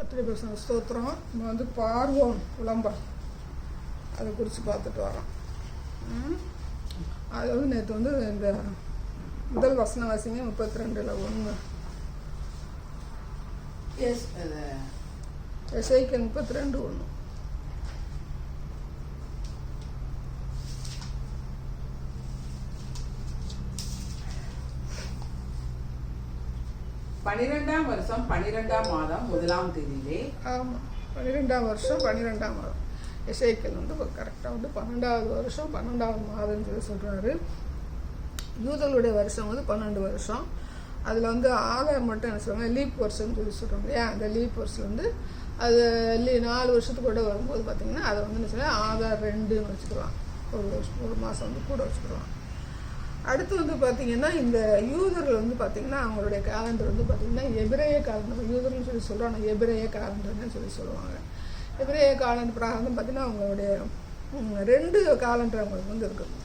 கத்திரி பிரசன ஸ்தோத்திரம். நம்ம வந்து பார்வோன் விளம்பரம் அதை குறித்து பார்த்துட்டு வரோம். அது வந்து நேற்று வந்து இந்த முதல் வசன வாசிங்க 32:1. எசேக்கியேல் 32:1. பன்னிரெண்டாம் வருஷம் 12ஆம் மாதம் 1ஆம் தேதியிலே. ஆமாம், 12ஆம் வருஷம் 12ஆம் மாதம். எசேக்கியேல் வந்து கரெக்டாக வந்து 12வது வருஷம் 12வது மாதம்னு சொல்லி சொல்கிறாரு. யூதர்களுடைய வருஷம் வந்து 12 வருஷம். அதில் வந்து ஆதார் மட்டும் என்ன சொல்லுவாங்க, லீப் வருஷம்னு சொல்லி சொல்கிறாங்க. ஏன் அந்த லீப் வருஷம் வந்து அது 4 வருஷத்துக்கு கூட வரும்போது பார்த்திங்கன்னா அதை வந்து என்ன சொல்லுவாங்க, ஆதார் 2ன்னு வச்சுக்கலாம். ஒரு மாதம் வந்து கூட வச்சுக்கிடுவாங்க. அடுத்து வந்து பார்த்திங்கன்னா இந்த யூதர்கள் வந்து பார்த்திங்கன்னா அவங்களுடைய கேலண்டர் வந்து பார்த்திங்கன்னா எபிரேய காலண்டர். யூதர்னு சொல்லி சொல்கிறாங்க, எபிரேய காலண்டர்னு சொல்லி சொல்லுவாங்க. எபிரேய காலண்டர் பிரகாரம் பார்த்திங்கன்னா அவங்களுடைய 2 காலண்டர் அவங்களுக்கு வந்து இருக்குது.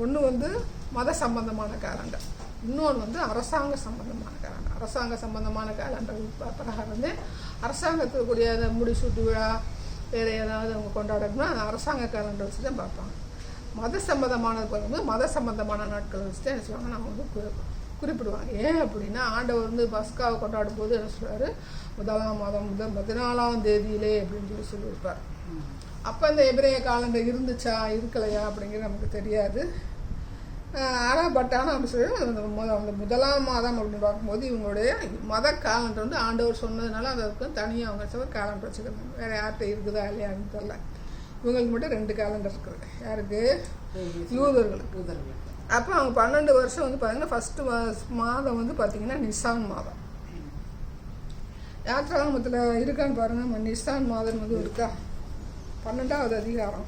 ஒன்று வந்து மத சம்பந்தமான கேலண்டர், இன்னொன்று வந்து அரசாங்க சம்பந்தமான கேலண்டர். அரசாங்க சம்பந்தமான கேலண்டர் பிரகாரம் வந்து அரசாங்கத்துக்கு கூடிய முடிசூட்டு விழா வேறு ஏதாவது அவங்க கொண்டாடணும்னா அரசாங்க கேலண்டர் வச்சு தான் பார்ப்பாங்க. மத சம்பந்தமானது வந்து மத சம்பந்தமான நாட்கள் வச்சு தான் என்ன சொல்லுவாங்க, நம்ம வந்து குறிப்பிடுவாங்க. ஏன் அப்படின்னா ஆண்டவர் வந்து பஸ்காவை கொண்டாடும் போது என்ன சொல்கிறாரு, 1ஆம் மாதம் 14ஆம் தேதியிலே அப்படின்னு சொல்லியிருப்பார். அப்போ இந்த எபிரேய காலண்டர் இருந்துச்சா இருக்கலையா அப்படிங்கிறது நமக்கு தெரியாது. ஆனால் அப்படி சொல்லி அந்த 1ஆம் மாதம் அப்படின்னு பார்க்கும்போது இவங்களுடைய மத காலண்டர் வந்து ஆண்டவர் சொன்னதுனால அதற்கு தனியாக அவங்க சொல்ல காலண்டர் வச்சுக்கிறாங்க. வேறு யார்கிட்ட இருக்குதா இல்லையான்னு தெரியல. இவங்களுக்கு மட்டும் 2 கேலண்டர் இருக்குது. யாருக்கு? யூதர்களுக்கு. அப்போ அவங்க 12 வருஷம் வந்து பார்த்தீங்கன்னா ஃபஸ்ட்டு மாதம் வந்து பார்த்திங்கன்னா நிசான் மாதம். யாத்திராகமத்தில் இருக்கான்னு பாருங்கள், நிசான் மாதம் வந்து இருக்கா? 12வது அதிகாரம்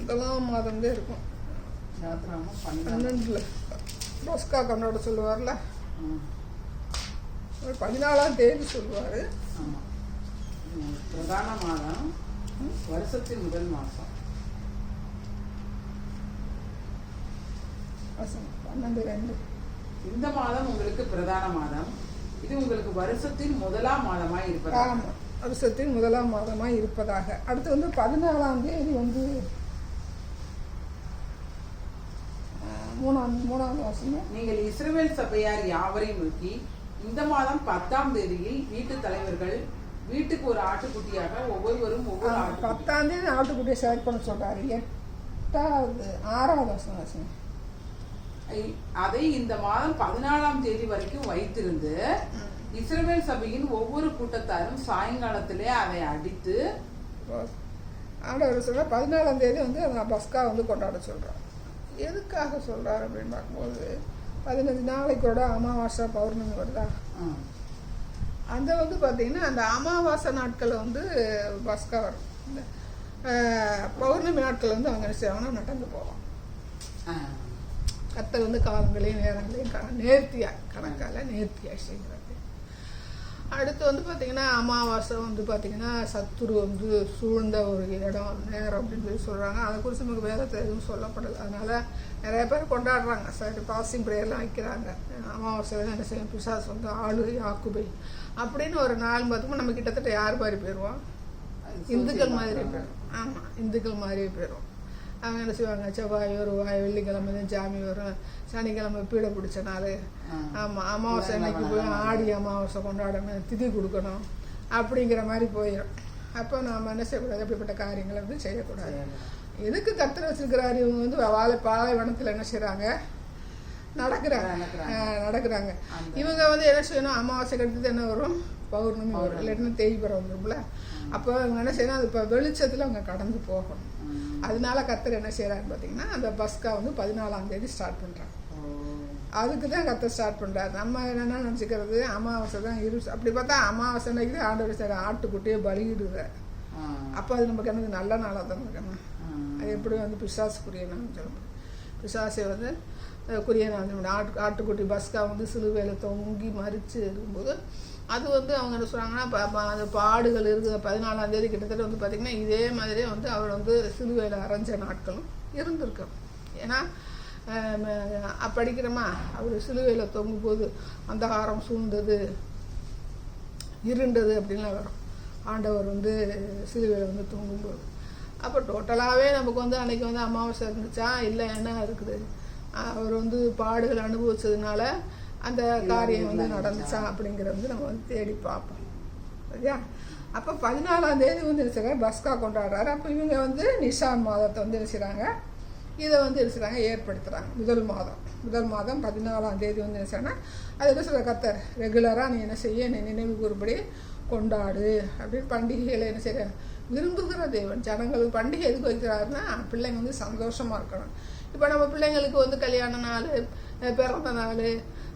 1ஆம் மாதம் தான் இருக்கும். 12 பஸ்கா கொண்டாட சொல்லுவார்ல, 14ஆம் தேதி சொல்லுவார். பிரதான மாதம், வருஷத்தின் முதல் மாதம் 12:2. இந்த மாதம் உங்களுக்கு பிரதான மாதம். இது உங்களுக்கு வருஷத்தின் 1ஆம் மாதமாய் இருப்பதாக. ஆமாம், வருஷத்தின் 1ஆம் மாதமாய் இருப்பதாக. அடுத்து வந்து 14ஆம் தேதி வந்து 3ஆம் வருஷம். நீங்கள் இஸ்ரவேல் சபையார் யாவரையும் நோக்கி, இந்த மாதம் 10ஆம் தேதியில் வீட்டு தலைவர்கள் வீட்டுக்கு ஒரு ஆட்டுக்குட்டியாக ஒவ்வொருவரும் ஒவ்வொரு 10ஆம் தேதி ஆட்டுக்குட்டியை செலக்ட் பண்ண சொல்றாரு. 6வது வருஷம் அதை இந்த மாதம் 14ஆம் தேதி வரைக்கும் வைத்திருந்து இஸ்ரவேல் சபையின் ஒவ்வொரு கூட்டத்தாரும் சாயங்காலத்திலே அதை அடித்து ஆண்டவர் சொல்ற 14ஆம் தேதி வந்து அந்த பஸ்கா வந்து கொண்டாட சொல்றாரு. எதுக்காக சொல்றாரு அப்படின்னு பார்க்கும்போது 15 நாளைக்கோட அமாவாசை பௌர்ணமி வருதா, அந்த வந்து பார்த்திங்கன்னா அந்த அமாவாசை நாட்களில் வந்து பஸ்கா வரும். இந்த பௌர்ணமி நாட்கள் வந்து அவங்க என்ன செய்வாங்கன்னா நடந்து போவோம். கர்த்தர் வந்து காலங்களையும் நேரங்களையும் நேர்த்தியாக கணக்கால் நேர்த்தியாக செய்கிறாரு. அடுத்து வந்து பார்த்திங்கன்னா அமாவாசை வந்து பார்த்திங்கன்னா சத்துரு வந்து சூழ்ந்த ஒரு இடம் நேரம் அப்படின்னு சொல்லி சொல்கிறாங்க. அதை குறித்து நமக்கு வேதத்தில் எதுவும் சொல்லப்படலை. அதனால் நிறைய பேர் கொண்டாடுறாங்க. சரி, பாசிங் ப்ரேயர்லாம் வைக்கிறாங்க. அமாவாசையில் என்ன செய்யும், பிசாசு வந்து ஆளு யாக்குபை அப்படின்னு ஒரு 4 மாதமும் நம்ம கிட்டத்தட்ட யார் மாதிரி போயிடுவோம், இந்துக்கள் மாதிரி போயிடும். ஆமாம், இந்துக்கள் மாதிரியே போயிடும். அவங்க என்ன செய்வாங்க, செவ்வாய் வருவாய், வெள்ளிக்கிழமை தான் ஜாமி வரும், சனிக்கிழமை பீடை பிடிச்ச நாள். ஆமாம், அமாவாசை அன்னைக்கு போய் ஆடி அமாவாசை கொண்டாடணும், திதி கொடுக்கணும் அப்படிங்கிற மாதிரி போயிடும். அப்போ நாம் என்ன செய்யக்கூடாது, அப்படிப்பட்ட காரியங்களை வந்து செய்யக்கூடாது. எதுக்கு கர்த்தர் வச்சிருக்கிறாரு, இவங்க வந்து பாலைவனத்தில் என்ன செய்கிறாங்க, நடக்கிறாங்க. இவங்க வந்து என்ன செய்யணும், அமாவாசை கடுத்து என்ன வரும், பௌர்ணமி வரும், இல்லைன்னா தேய்பிறை வந்துடும்ல. அப்போ அவங்க என்ன செய்யணும், அது இப்போ வெளிச்சத்தில் அவங்க கடந்து போகணும். அதனால கர்த்தர் என்ன செய்கிறாருன்னு பார்த்தீங்கன்னா அந்த பஸ்கா வந்து 14ஆம் தேதி ஸ்டார்ட் பண்ணுறாங்க. அதுக்கு தான் கர்த்தர் ஸ்டார்ட் பண்ணுறாரு. நம்ம என்னென்னா நினச்சிக்கிறது அமாவாசை தான் அப்படி பார்த்தா அமாவாசை அன்னைக்கு தான் ஆண்டவர் சரி ஆட்டுக்குட்டியே பலியிடுறார். அப்போ அது நமக்கு எனக்கு நல்ல நாளாக தான் இருக்கணும். அது எப்படி வந்து பிசாசுக்குரிய நாள் சொல்லணும், பிசாசை வந்து குறிய நாள் ஆட்டுக்குட்டி பஸ்கா வந்து சிலுவையில் தொங்கி மறித்து இருக்கும்போது அது வந்து அவங்க என்ன சொல்கிறாங்கன்னா அந்த பாடுகள் இருக்குது. 14ஆம் தேதி கிட்டத்தட்ட வந்து பார்த்திங்கன்னா இதே மாதிரியே வந்து அவர் வந்து சிலுவையில் அரைஞ்ச நாட்களும் இருந்திருக்கும். ஏன்னா படிக்கிறோமா, அவர் சிலுவையில் தொங்கும்போது அந்தகாரம் சூழ்ந்தது, இருண்டது அப்படின்லாம் வரும். ஆண்டவர் வந்து சிலுவையில் வந்து தொங்கும்போது அப்போ டோட்டலாகவே நமக்கு வந்து அன்றைக்கி வந்து அமாவாசை இருந்துச்சா இல்லை என்ன இருக்குது, அவர் வந்து பாடுகள் அனுபவிச்சதுனால அந்த காரியம் வந்து நடந்துச்சா அப்படிங்கிறத வந்து நம்ம வந்து தேடி பார்ப்போம். சரியா? அப்போ 14ஆம் தேதி வந்து என்ன செய்கிறாங்க, பஸ்கா கொண்டாடுறாரு. அப்போ இவங்க வந்து நிசான் மாதத்தை வந்து என்ன செய்கிறாங்க, இதை வந்து என்ன செய்கிறாங்க, ஏற்படுத்துகிறாங்க. முதல் மாதம் 14ஆம் தேதி வந்து என்ன செய்யறாங்கன்னா, அது என்ன சொல்கிற கர்த்தர் ரெகுலராக நீ என்ன செய்ய, நீ நினைவு கூறுபடி கொண்டாடு அப்படின்னு பண்டிகைகளை என்ன செய்ய விரும்புகிற தேவன். ஜனங்களுக்கு பண்டிகை எதுக்கு வைக்கிறாருன்னா, பிள்ளைங்க வந்து சந்தோஷமாக இருக்கணும். இப்போ நம்ம பிள்ளைங்களுக்கு வந்து கல்யாண நாள், பிறந்த நாள்,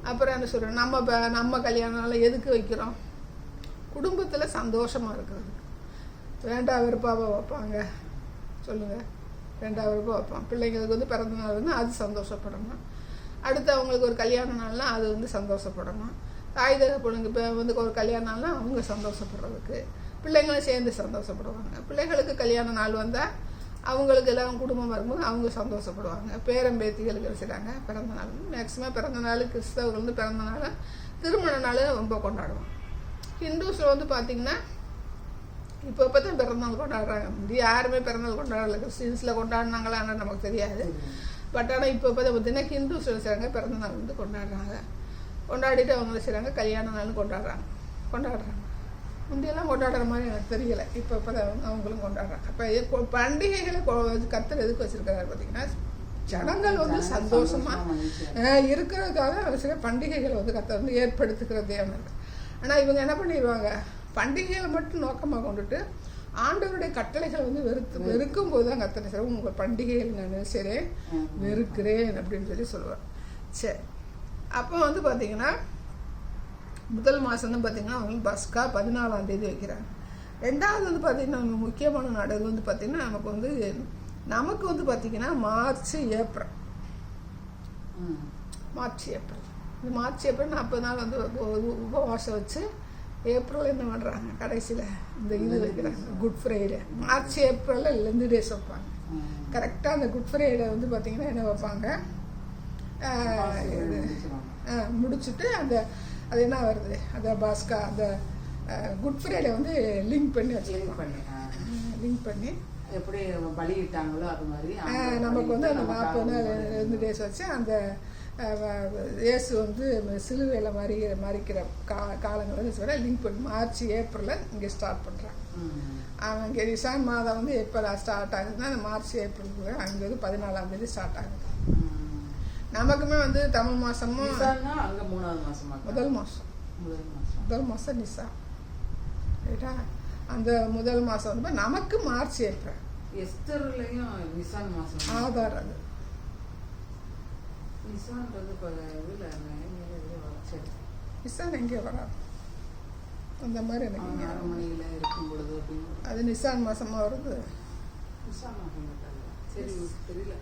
அப்புறம் என்ன சொல்கிறோம், நம்ம கல்யாண நாள் எதுக்கு வைக்கிறோம், குடும்பத்தில் சந்தோஷமாக இருக்கிறது. வேண்டாம் வெறுப்பாவை வைப்பாங்க, சொல்லுங்கள், வேண்டாம் வெறுப்பாக வைப்பான். பிள்ளைங்களுக்கு வந்து பிறந்த நாள் வந்து அது சந்தோஷப்படணும். அடுத்து அவங்களுக்கு ஒரு கல்யாண நாள்னால் அது வந்து சந்தோஷப்படணும். தாய் தகப்பனுக்கு இப்போ வந்து ஒரு கல்யாண நாள்னா அவங்க சந்தோஷப்படுறதுக்கு, பிள்ளைங்களும் சேர்ந்து சந்தோஷப்படுவாங்க. பிள்ளைகளுக்கு கல்யாண நாள் வந்தால் அவங்களுக்கு எல்லாம் குடும்பம் வரும்போது அவங்க சந்தோஷப்படுவாங்க. பேரம்பேத்திகளுக்கு வச்சுட்டாங்க பிறந்த நாள். மேக்ஸிமம் பிறந்த நாள் கிறிஸ்தவர்கள் வந்து பிறந்த நாள், திருமண நாள் ரொம்ப கொண்டாடுவோம். ஹிந்துஸில் வந்து பார்த்திங்கன்னா இப்போ தான் பிறந்தநாள் கொண்டாடுறாங்க. முந்தைய யாருமே பிறந்தநாள் கொண்டாடல. கிறிஸ்டின்ஸில் கொண்டாடினாங்களான்னு நமக்கு தெரியாது. பட் ஆனால் இப்போ பார்த்தீங்கன்னா ஹிந்துஸ் செய்கிறாங்க, பிறந்தநாள் வந்து கொண்டாடுறாங்க. கொண்டாடிட்டு அவங்க செய்கிறாங்க, கல்யாண நாள்னு கொண்டாடுறாங்க. முந்தையெல்லாம் கொண்டாடுற மாதிரி எனக்கு தெரியலை. இப்போ அவங்களும் கொண்டாடுறாங்க. அப்போ பண்டிகைகளை கர்த்தர் எதுக்கு வச்சுருக்காரு பார்த்தீங்கன்னா, ஜனங்கள் வந்து சந்தோஷமாக இருக்கிறதுக்காக சில பண்டிகைகளை வந்து கர்த்தர் வந்து ஏற்படுத்துகிற தேவன். ஆனால் இவங்க என்ன பண்ணிடுவாங்க, பண்டிகைகளை மட்டும் நோக்கமாக கொண்டுட்டு ஆண்டவருடைய கட்டளைகளை வந்து வெறுக்கும் போது தான் கர்த்தர் சார் உங்கள் பண்டிகைகள் நான் சரி வெறுக்கிறேன் அப்படின்னு சொல்லுவார். சரி, அப்போ வந்து பார்த்தீங்கன்னா முதல் மாதம் தான் பார்த்தீங்கன்னா அவங்களுக்கு பஸ்கா 14ஆம் தேதி வைக்கிறாங்க. ரெண்டாவது வந்து பார்த்திங்கன்னா முக்கியமான நாடு வந்து பார்த்திங்கன்னா நமக்கு வந்து பார்த்திங்கன்னா மார்ச் ஏப்ரல். இந்த மார்ச் ஏப்ரல் 40 நாள் வந்து உபவாசம் வச்சு ஏப்ரல் என்ன பண்ணுறாங்க, கடைசியில் இந்த இது வைக்கிறாங்க, குட் ஃப்ரைடே. மார்ச் ஏப்ரலில் 2 டேஸ் வைப்பாங்க. கரெக்டாக அந்த குட் ஃப்ரைடே வந்து பார்த்திங்கன்னா என்ன வைப்பாங்க, முடிச்சுட்டு அது என்ன வருது, அந்த பாஸ்கா அந்த குட் ஃப்ரைடே வந்து லிங்க் பண்ணி எப்படி பலியிட்டாங்களோ அது மாதிரி நமக்கு வந்து அந்த 40 நாள் 2 டேஸ் வச்சு அந்த இயேசு வந்து சிலுவையில் மறிக்கிற காலங்கள் வந்து சொல்ல லிங்க் பண்ணி மார்ச் ஏப்ரலில் இங்கே ஸ்டார்ட் பண்ணுறாங்க. அவங்க நிசான் மாதம் வந்து எப்போ ஸ்டார்ட் ஆகுதுன்னா அந்த மார்ச் ஏப்ரலுக்கு அங்கே வந்து 14ஆம் தேதி ஸ்டார்ட் ஆகுது. நமக்குமே வந்து தமிழ் மாதமும் அங்கே 3வது மாதம் முதல் மாதம் நிசா ரைட்டா. அந்த முதல் மாதம் வந்து நமக்கு மார்ச் ஏப்ரல். எஸ்தர்லையும் நிசான் மாதம் ஆதார். அது நிசான் எங்கே வராது அந்த மாதிரி எனக்கு அரண்மனையில் இருக்கும் பொழுது அது நிசான் மாசமா வருது. நிசான் மாதம் சரி தெரியல.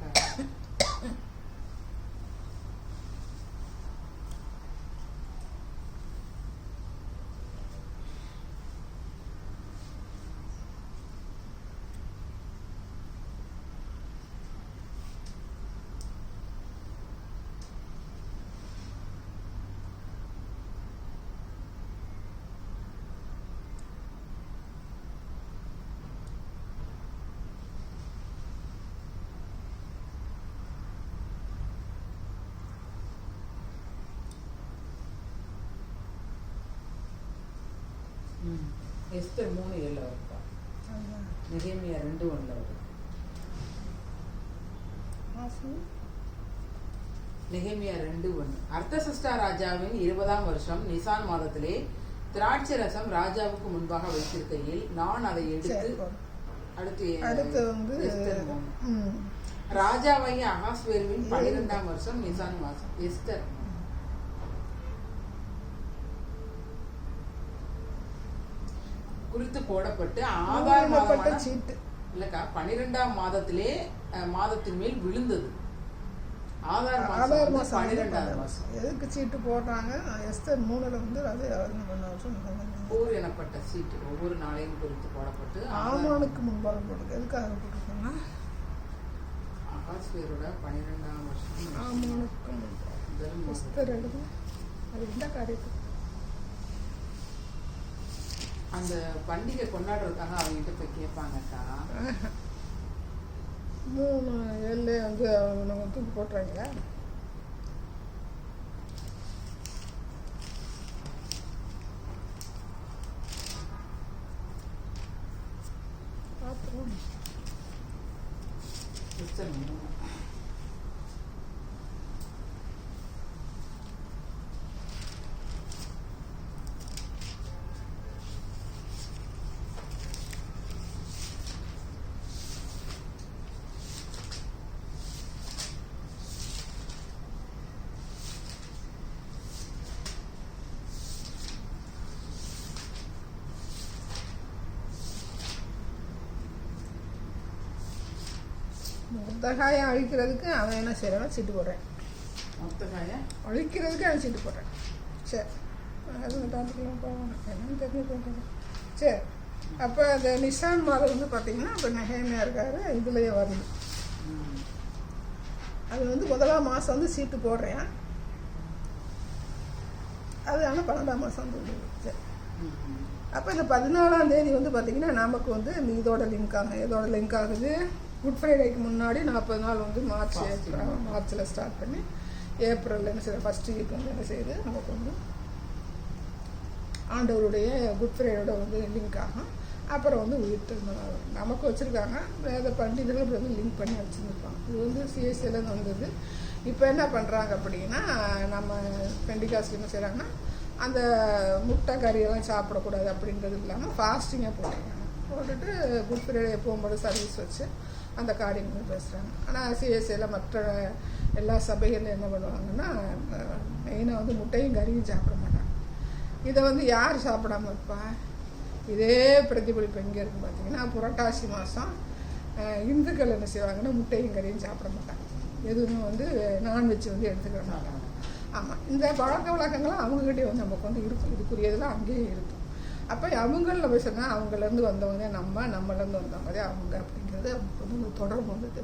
எஸ்தர் 3:7 வருப்பா. நெகேமியா 2:1 வரும். நெகேமியா 2:1 அர்த்தசஷ்டா ராஜாவின் 20ஆம் வருஷம் நிசான் மாதத்திலே திராட்சை ரசம் ராஜாவுக்கு முன்பாக வைத்திருக்கையில் நான் அதை எடுத்து அடுத்து வந்து ராஜாவாகிய அகாஸ்வேருவின் 12ஆம் வருஷம் நிசான் மாதம் எஸ்தர் குறித்து போடப்பட்டு ஆதார் மாதமான சீட்டு இல்லக்கா 12ஆம் மாதத்திலே மாதத்தின் மேல் விழுந்தது. ஆதார் மாதம் 12ஆம் மாதம் எதுக்கு சீட்டு போடுறாங்க, எஸ்தர் 3ல வந்து அது போர் எனப்பட்ட சீட்டு ஒவ்வொரு நாளையும் குறித்து போடப்பட்டு ஆமானுக்கு முன்பாக போடுறது. எதுக்காக போட்டிருக்காங்க, அகாஸ்வேரோட 12ஆம் வருஷம். ஆமானுக்கும் அது எந்த காரியத்துக்கு அந்த பண்டிகை கொண்டாடுறதுக்காக அவங்ககிட்ட போய் கேட்பாங்கக்கா. 3 ஏழு வந்து அவங்க தூக்கி போட்டுறாங்களா? பார்த்துருவோம். மொத்த காயை அழிக்கிறதுக்கு அவன் என்ன செய்யறான்? சீட்டு போடுறேன். மொத்த காயை அழிக்கிறதுக்கு அவன் சீட்டு போடுறேன். சரி, அது டாபிக்லாம் போகணும், என்னன்னு தெரிஞ்சு போட்டுறேன். சரி, அப்போ அந்த நிசான் மாதம் வந்து பார்த்தீங்கன்னா இப்போ நெஹேமியா இருக்காரு, இதுலேயே வருது. அது வந்து 1ஆம் மாதம் வந்து சீட்டு போடுறேன். அது ஆனால் 12ஆம் மாதம் வந்து விடுது. சரி, அப்போ இந்த 14ஆம் தேதி வந்து பார்த்தீங்கன்னா நமக்கு வந்து இதோட லிங்க் ஆகும். இதோட லிங்க் ஆகுது குட் ஃப்ரைடேக்கு முன்னாடி 40 நாள் வந்து மார்ச்சில் ஸ்டார்ட் பண்ணி ஏப்ரலில் என்ன செய்யுது, ஃபஸ்ட்டு வீக் வந்து என்ன செய்யுது, நமக்கு வந்து ஆண்டவருடைய குட் ஃப்ரைடேயோட வந்து லிங்க் ஆகும். அப்புறம் வந்து உயிர்த்து நமக்கு வச்சுருக்காங்க. வேத பண்டிதர்கள் இப்படி வந்து லிங்க் பண்ணி வச்சுருந்துருப்பாங்க. இது வந்து சிஎஸ்சிலேருந்து வந்தது. இப்போ என்ன பண்ணுறாங்க அப்படின்னா, நம்ம பெண்டிகாஸ்ட் என்ன செய்கிறாங்கன்னா, அந்த முட்டை கறியெல்லாம் சாப்பிடக்கூடாது அப்படின்றது இல்லாமல் ஃபாஸ்டிங்காக போட்டுட்டு குட் ஃப்ரைடே போகும்போது சர்வீஸ் வச்சு அந்த காரியங்கள் பேசுகிறாங்க. ஆனால் சிஎஸ்சியில் மற்ற எல்லா சபைகளில் என்ன பண்ணுவாங்கன்னா, மெயினாக வந்து முட்டையும் கறியும் சாப்பிட மாட்டாங்க. இதை வந்து யார் சாப்பிடாம இருப்பா? இதே பிரதிபலிப்பு எங்கே இருக்குது பார்த்தீங்கன்னா, புரட்டாசி மாதம் இந்துக்கள் என்ன செய்வாங்கன்னா, முட்டையும் கறியும் சாப்பிட மாட்டாங்க. எதுவுமே வந்து நான்வெஜ் வந்து எடுத்துக்கிற மாட்டாங்க. ஆமாம், இந்த பழக்க வழக்கங்கள்லாம் அவங்ககிட்டே வந்து நமக்கு வந்து இருக்கும். இதுக்குரியதெல்லாம் அங்கேயே இருக்கும். அப்போ அவங்களில் போய் சொன்னால் அவங்கலேருந்து வந்தவங்க நம்மளேருந்து வந்தவங்க அவங்க அப்படிங்கிறது அவங்களுக்கு வந்து ஒரு தொடர்பு வந்தது.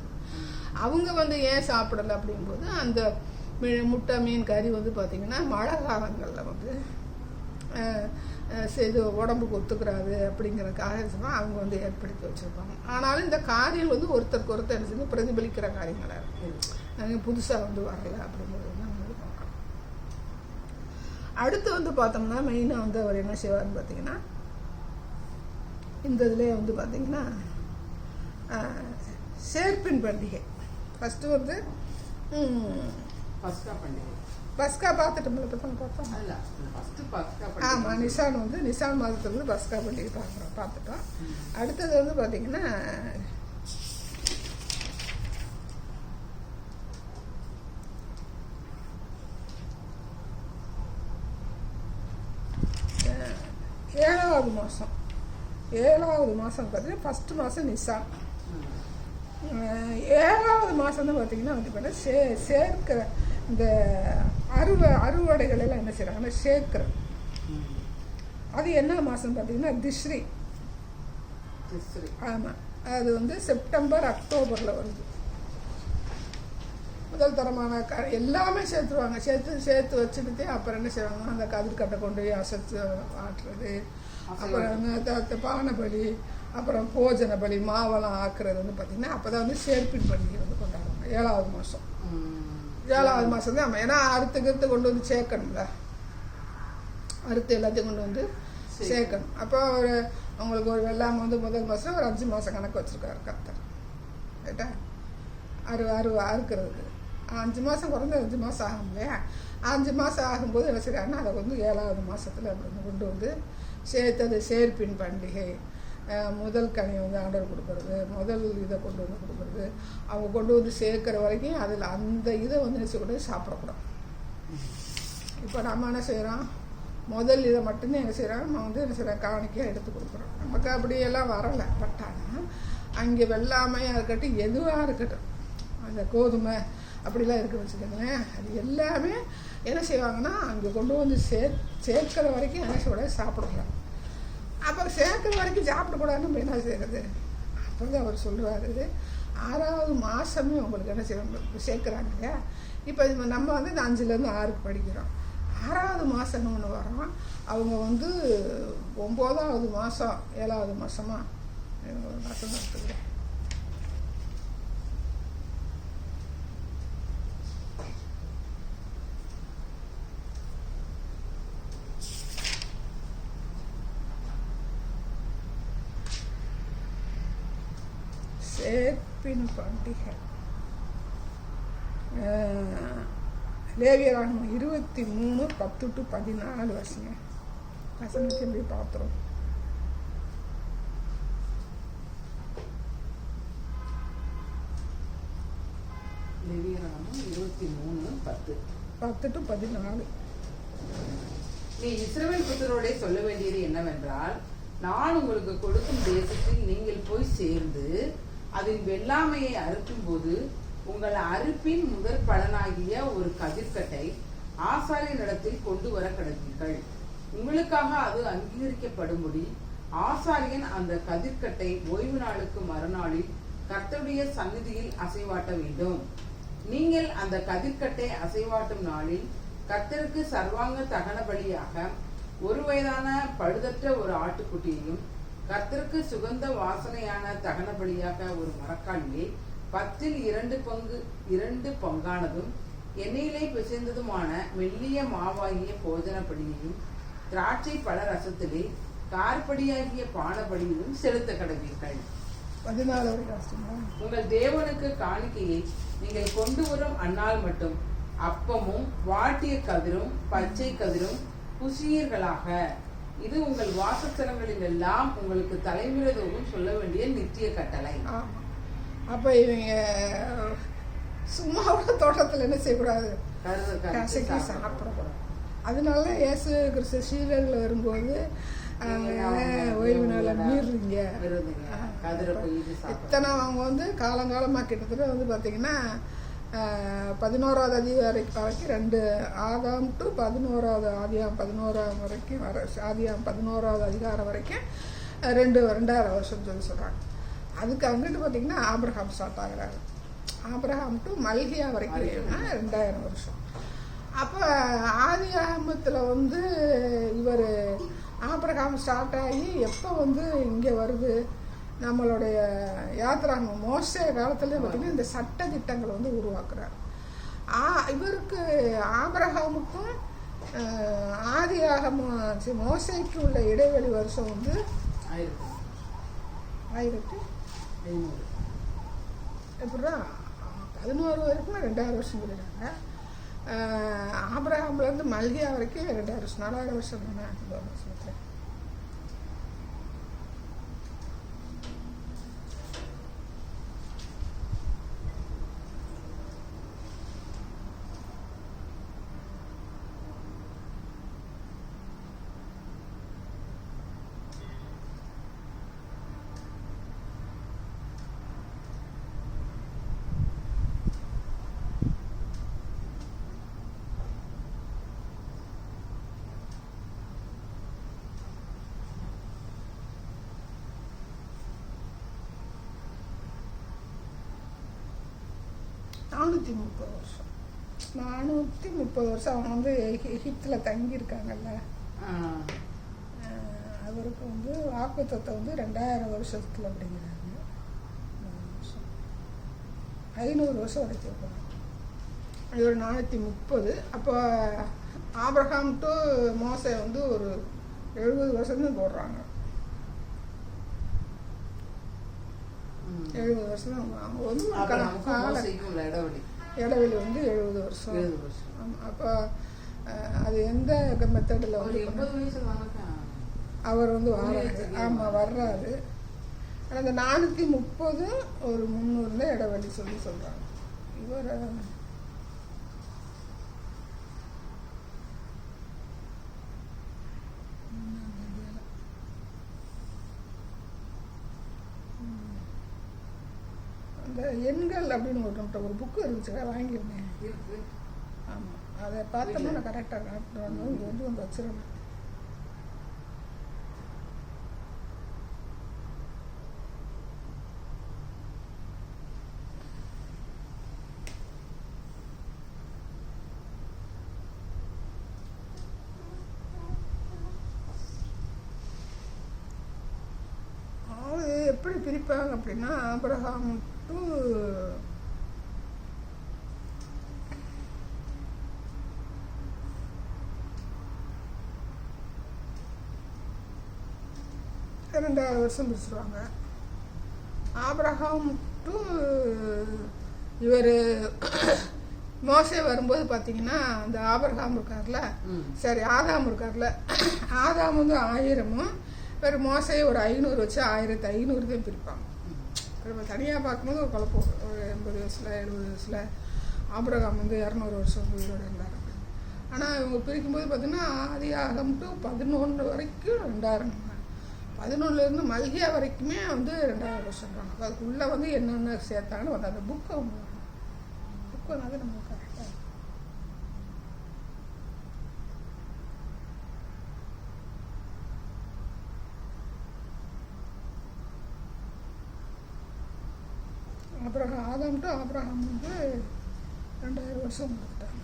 அவங்க வந்து ஏன் சாப்பிடலை அப்படிங்கும்போது, அந்த முட்டை மீன் கறி வந்து பார்த்திங்கன்னா மழை காலங்களில் வந்து இது உடம்புக்கு ஒத்துக்கிறாது அப்படிங்கிறதுக்காக சொன்னால் அவங்க வந்து ஏற்படுத்தி வச்சுருப்பாங்க. ஆனாலும் இந்த காரியங்கள் வந்து ஒருத்தருக்கு ஒருத்தர் என்ன செய்யணும், பிரதிபலிக்கிற காரியங்களாக இருக்குது. புதுசாக வந்து வரலை அப்படிங்கிறது வந்து நம்ம பார்க்கலாம். அடுத்து வந்து பார்த்தோம்னா மெயினாக வந்து அவர் என்ன செய்வார்னு பார்த்தீங்கன்னா, இந்த இதிலே வந்து பார்த்தீங்கன்னா சேர்ப்பின் பண்டிகை. ஃபஸ்ட்டு வந்து பஸ்கா பார்த்துட்டோம்ல, இப்போ தான் பார்த்தோம். ஆமாம், நிசான் வந்து நிசான் மாதத்துக்கு வந்து பஸ்கா பண்டிகை பார்த்துட்டோம். அடுத்தது வந்து பார்த்தீங்கன்னா ஏழாவது மாதம் பார்த்தீங்கன்னா ஃபஸ்ட்டு மாதம் நிசான். 7வது மாதம் தான் பார்த்தீங்கன்னா வந்து பார்த்தீங்கன்னா சேர்க்கிற இந்த அறுவடைகள் எல்லாம் என்ன செய்கிறாங்கன்னா சேர்க்கிற. அது என்ன மாதம் பார்த்தீங்கன்னா திஸ்ரி. ஆமாம், அது வந்து செப்டம்பர் அக்டோபரில் வருது. முதல் தரமான எல்லாமே சேர்த்துருவாங்க. சேர்த்து வச்சுக்கிட்டு அப்புறம் என்ன செய்வாங்கன்னா, அந்த கதிர்கட்டை கொண்டு போய் அசைச்சு ஆட்டுறது, அப்புறம் பானை பலி, அப்புறம் போஜன பலி, மாவெல்லாம் ஆக்குறது வந்து பார்த்திங்கன்னா அப்போ தான் வந்து சேர்ப்பின் பண்டிகை வந்து கொண்டாடுவாங்க. 7வது மாதம். 7வது மாதம் தான். ஆமாம், ஏன்னா அறுத்து கொண்டு வந்து சேர்க்கணும்ல, அறுத்து எல்லாத்தையும் கொண்டு வந்து சேர்க்கணும். அப்போ அவங்களுக்கு ஒரு வெள்ளாமை வந்து முதல் மாதம் ஒரு 5 மாதம் கணக்கு வச்சுருக்காரு கர்த்தர். ரைட்டா? அறுக்கிறதுக்கு 5 மாதம் குறைஞ்ச 5 மாதம் ஆகும் இல்லையா? 5 மாதம் ஆகும்போது என்ன செய்கிறாங்கன்னா, அதை வந்து 7வது மாதத்தில் அப்படி கொண்டு வந்து சேர்த்தது சேர்ப்பின் பண்டிகை. முதல் கனியை வந்து ஆர்டர் கொடுக்கறது, முதல் இதை கொண்டு வந்து கொடுக்குறது, அவங்க கொண்டு வந்து சேர்க்குற வரைக்கும் அதில் அந்த இதை வந்து என்ன செய்யக்கூடாது, சாப்பிடக்கூடாது. இப்போ நம்ம என்ன செய்கிறோம், முதல் இதை மட்டும்தான் என்ன செய்கிறோம், நம்ம வந்து என்ன செய்கிறோம், காணிக்கையாக எடுத்து கொடுக்குறோம். நமக்கு அப்படியெல்லாம் வரலை. பட் ஆனால் அங்கே வெள்ளாமையாக இருக்கட்டும், எதுவாக இருக்கட்டும், அந்த கோதுமை அப்படிலாம் இருக்க வச்சுக்கோங்களேன், அது எல்லாமே என்ன செய்வாங்கன்னா அங்கே கொண்டு வந்து சேர்க்கிற வரைக்கும் என்ன செய்யக்கூடாது, சாப்பிடக்கூடாது. அப்போ சேர்க்கிற வரைக்கும் சாப்பிடக்கூடாதுன்னு நம்ம என்ன செய்கிறது? அப்போ தான் அவர் சொல்லுவார், 6வது மாதமே உங்களுக்கு என்ன சேர்க்குறாங்க இல்லையா. இப்போ நம்ம வந்து இந்த 5லேருந்து 6க்கு படிக்கிறோம். 6வது மாதம்னு ஒன்று வரோம். அவங்க வந்து 9வது மாதம் 7வது மாதமா ஒரு மாதம் எடுத்துக்கிறேன். சேர்ப்பின் பண்டிகை லேவியராகமம் 23:10-14 வருஷங்க. வசனத்தை எப்படி பார்த்துரும். லேவியராகமம் 23:10-14. நீ இஸ்ரவேல் புத்திரரோட சொல்ல வேண்டியது என்னவென்றால், நான் உங்களுக்கு கொடுக்கும் தேசத்தில் நீங்கள் போய் சேர்ந்து அதன் வெள்ளாமையை அறுக்கும் போது உங்கள் அறுப்பின் முதற் பலனாகிய ஒரு கதிர்க்கட்டை ஆசாரியனிடத்தில் கொண்டு வர கடவீர்கள். உங்களுக்காக அது அங்கீகரிக்கப்படும்படி ஆசாரியன் அந்த கதிர்க்கட்டை ஓய்வு நாளுக்கு மறுநாளில் கர்த்தருடைய சந்நிதியில் அசைவாட்ட வேண்டும். நீங்கள் அந்த கதிர்க்கட்டை அசைவாட்டும் நாளில் கர்த்தருக்கு சர்வாங்க தகன பலியாக 1 வயதான பழுதற்ற ஒரு ஆட்டுக்குட்டியையும் கர்த்தருக்கு சுகந்த வாசனையான தகன பலியாக ஒரு மரக்காலிலே 2 பங்கானதும் எண்ணெயிலே பிசைந்ததுமான மெல்லிய மாவாகிய போஜன படியையும் திராட்சை பழ ரசத்திலே கார்படியாகிய பானபடியையும் செலுத்த கடவீர்கள். 14 உங்கள் தேவனுக்கு காணிக்கையை நீங்கள் கொண்டு வரும் அந்நாள் மட்டும் அப்பமும் வாட்டிய கதிரும் பச்சை கதிரும் புசியீர்களாக. இது உங்கள் வாசஸ்தலங்களில் எல்லாம் உங்களுக்கு தலைமுறைதோறும் சொல்ல வேண்டிய நித்திய கட்டளை. அப்போ இவங்க சும்மாவோட தோட்டத்தில் என்ன செய்யக்கூடாது, கசக்கி சாப்பிடக்கூடாது. அதனால இயேசு கிறிஸ்து சீடர்கள் வரும்போது ஓய்வு நாளை மீறுறீங்க. இத்தனை அவங்க வந்து காலங்காலமாக கிட்டத்தட்ட வந்து பார்த்தீங்கன்னா 11வது அதிகாரம் வரைக்கும் 2 ஆதாம் டு 11வது ஆதியாம் 11ஆம் வரைக்கும் ஆதியாம் 11வது அதிகாரம் வரைக்கும் 2.5 வருஷம் சொல்கிறாங்க. அதுக்கு அங்கிட்டு பார்த்தீங்கன்னா ஆபிரகாம் ஸ்டார்ட் ஆகிறாரு. ஆபிரகாம் டு மல்கியா வரைக்கும் 2000 வருஷம். அப்போ ஆதி ஆகமத்தில் வந்து இவர் ஆபிரகாம் ஸ்டார்ட் ஆகி எப்போ வந்து இங்கே வருது, நம்மளுடைய யாத்திராகமம் மோசே காலத்துலேயே பார்த்தீங்கன்னா இந்த சட்ட திட்டங்களை வந்து உருவாக்குறாரு. இவருக்கு ஆபிரகாமுக்கும் ஆதி ஆகம மோசைக்கு உள்ள இடைவெளி வருஷம் வந்து 1500 எப்படின்னா 11 வரைக்கும் 2000 வருஷம் சொல்லிடுறாங்க. ஆபிரகாம்லேருந்து மல்கியா வரைக்கும் 2000 வருஷம் 4000 வருஷம் தானே. வருஷத்தில் வருஷம் 430 வருஷம் அவங்க வந்து எகிப்தில் தங்கியிருக்காங்கல்ல. அவருக்கு வந்து வாக்குத்தத்தை வந்து 2000 வருஷத்தில் அப்படிங்கிறாங்க. 500 வருஷம் வரைக்கும் இருப்பாங்க. அது ஒரு 430. அப்போ ஆபிரகாம் டு மோசே வந்து ஒரு 70 வருஷம்தான் போடுறாங்க. 70 வருஷம் தான் அவங்க வந்து இடைவெளி வந்து 70 வருஷம். ஆமாம். அப்போ அது எந்த மெத்தடில் வந்து அவர் வந்து வர்றாரு. ஆமாம் வர்றாரு. ஆனால் அந்த 430 ஒரு 300 தான் இடைவெளி சொல்கிறாங்க. இவர் அந்த எண்கள் அப்படின்னு ஒரு புக்கு இருந்துச்சுக்கா, வாங்கியிருந்தேன். ஆமாம், அதை பார்த்தோம்னா நான் கரெக்டாக காட்டுறோம். இது வந்து வச்சிடணும். எப்படி பிரிப்பாங்க அப்படின்னா ஆபிரகாம் டு ரெண்டாவது வருஷம் பிரிச்சுருவாங்க. ஆபிரகாம் டு இவர் மோசே வரும்போது பார்த்தீங்கன்னா அந்த ஆபிரகாம் இருக்கார்ல, சரி ஆதாம் இருக்கார்ல, ஆதாம் வந்து 1000 வேறு மோசையை ஒரு 500 வச்சு 1500 தான் பிரிப்பாங்க. நம்ம தனியாக பார்க்கும்போது ஒரு குழப்பம், ஒரு 80 வயசில் 70 வயசில் ஆபிரகாம் வந்து 200 வருஷம் உயிரோடு இருந்தார். ஆனால் இவங்க பிரிக்கும்போது பார்த்தீங்கன்னா ஆதியாகம் டு 11 வரைக்கும் 2000, 11லேருந்து மல்கியா வரைக்குமே வந்து 2000 வருஷம்ன்றாங்க. அதுக்குள்ளே வந்து என்னென்ன சேர்த்தாங்கன்னு வந்து அந்த புக்கு வந்து நம்ம கரெக்டாக ஆதாம் டு ஆபிரகாம் வந்து 2000 வருஷம் கொடுத்துட்டாங்க.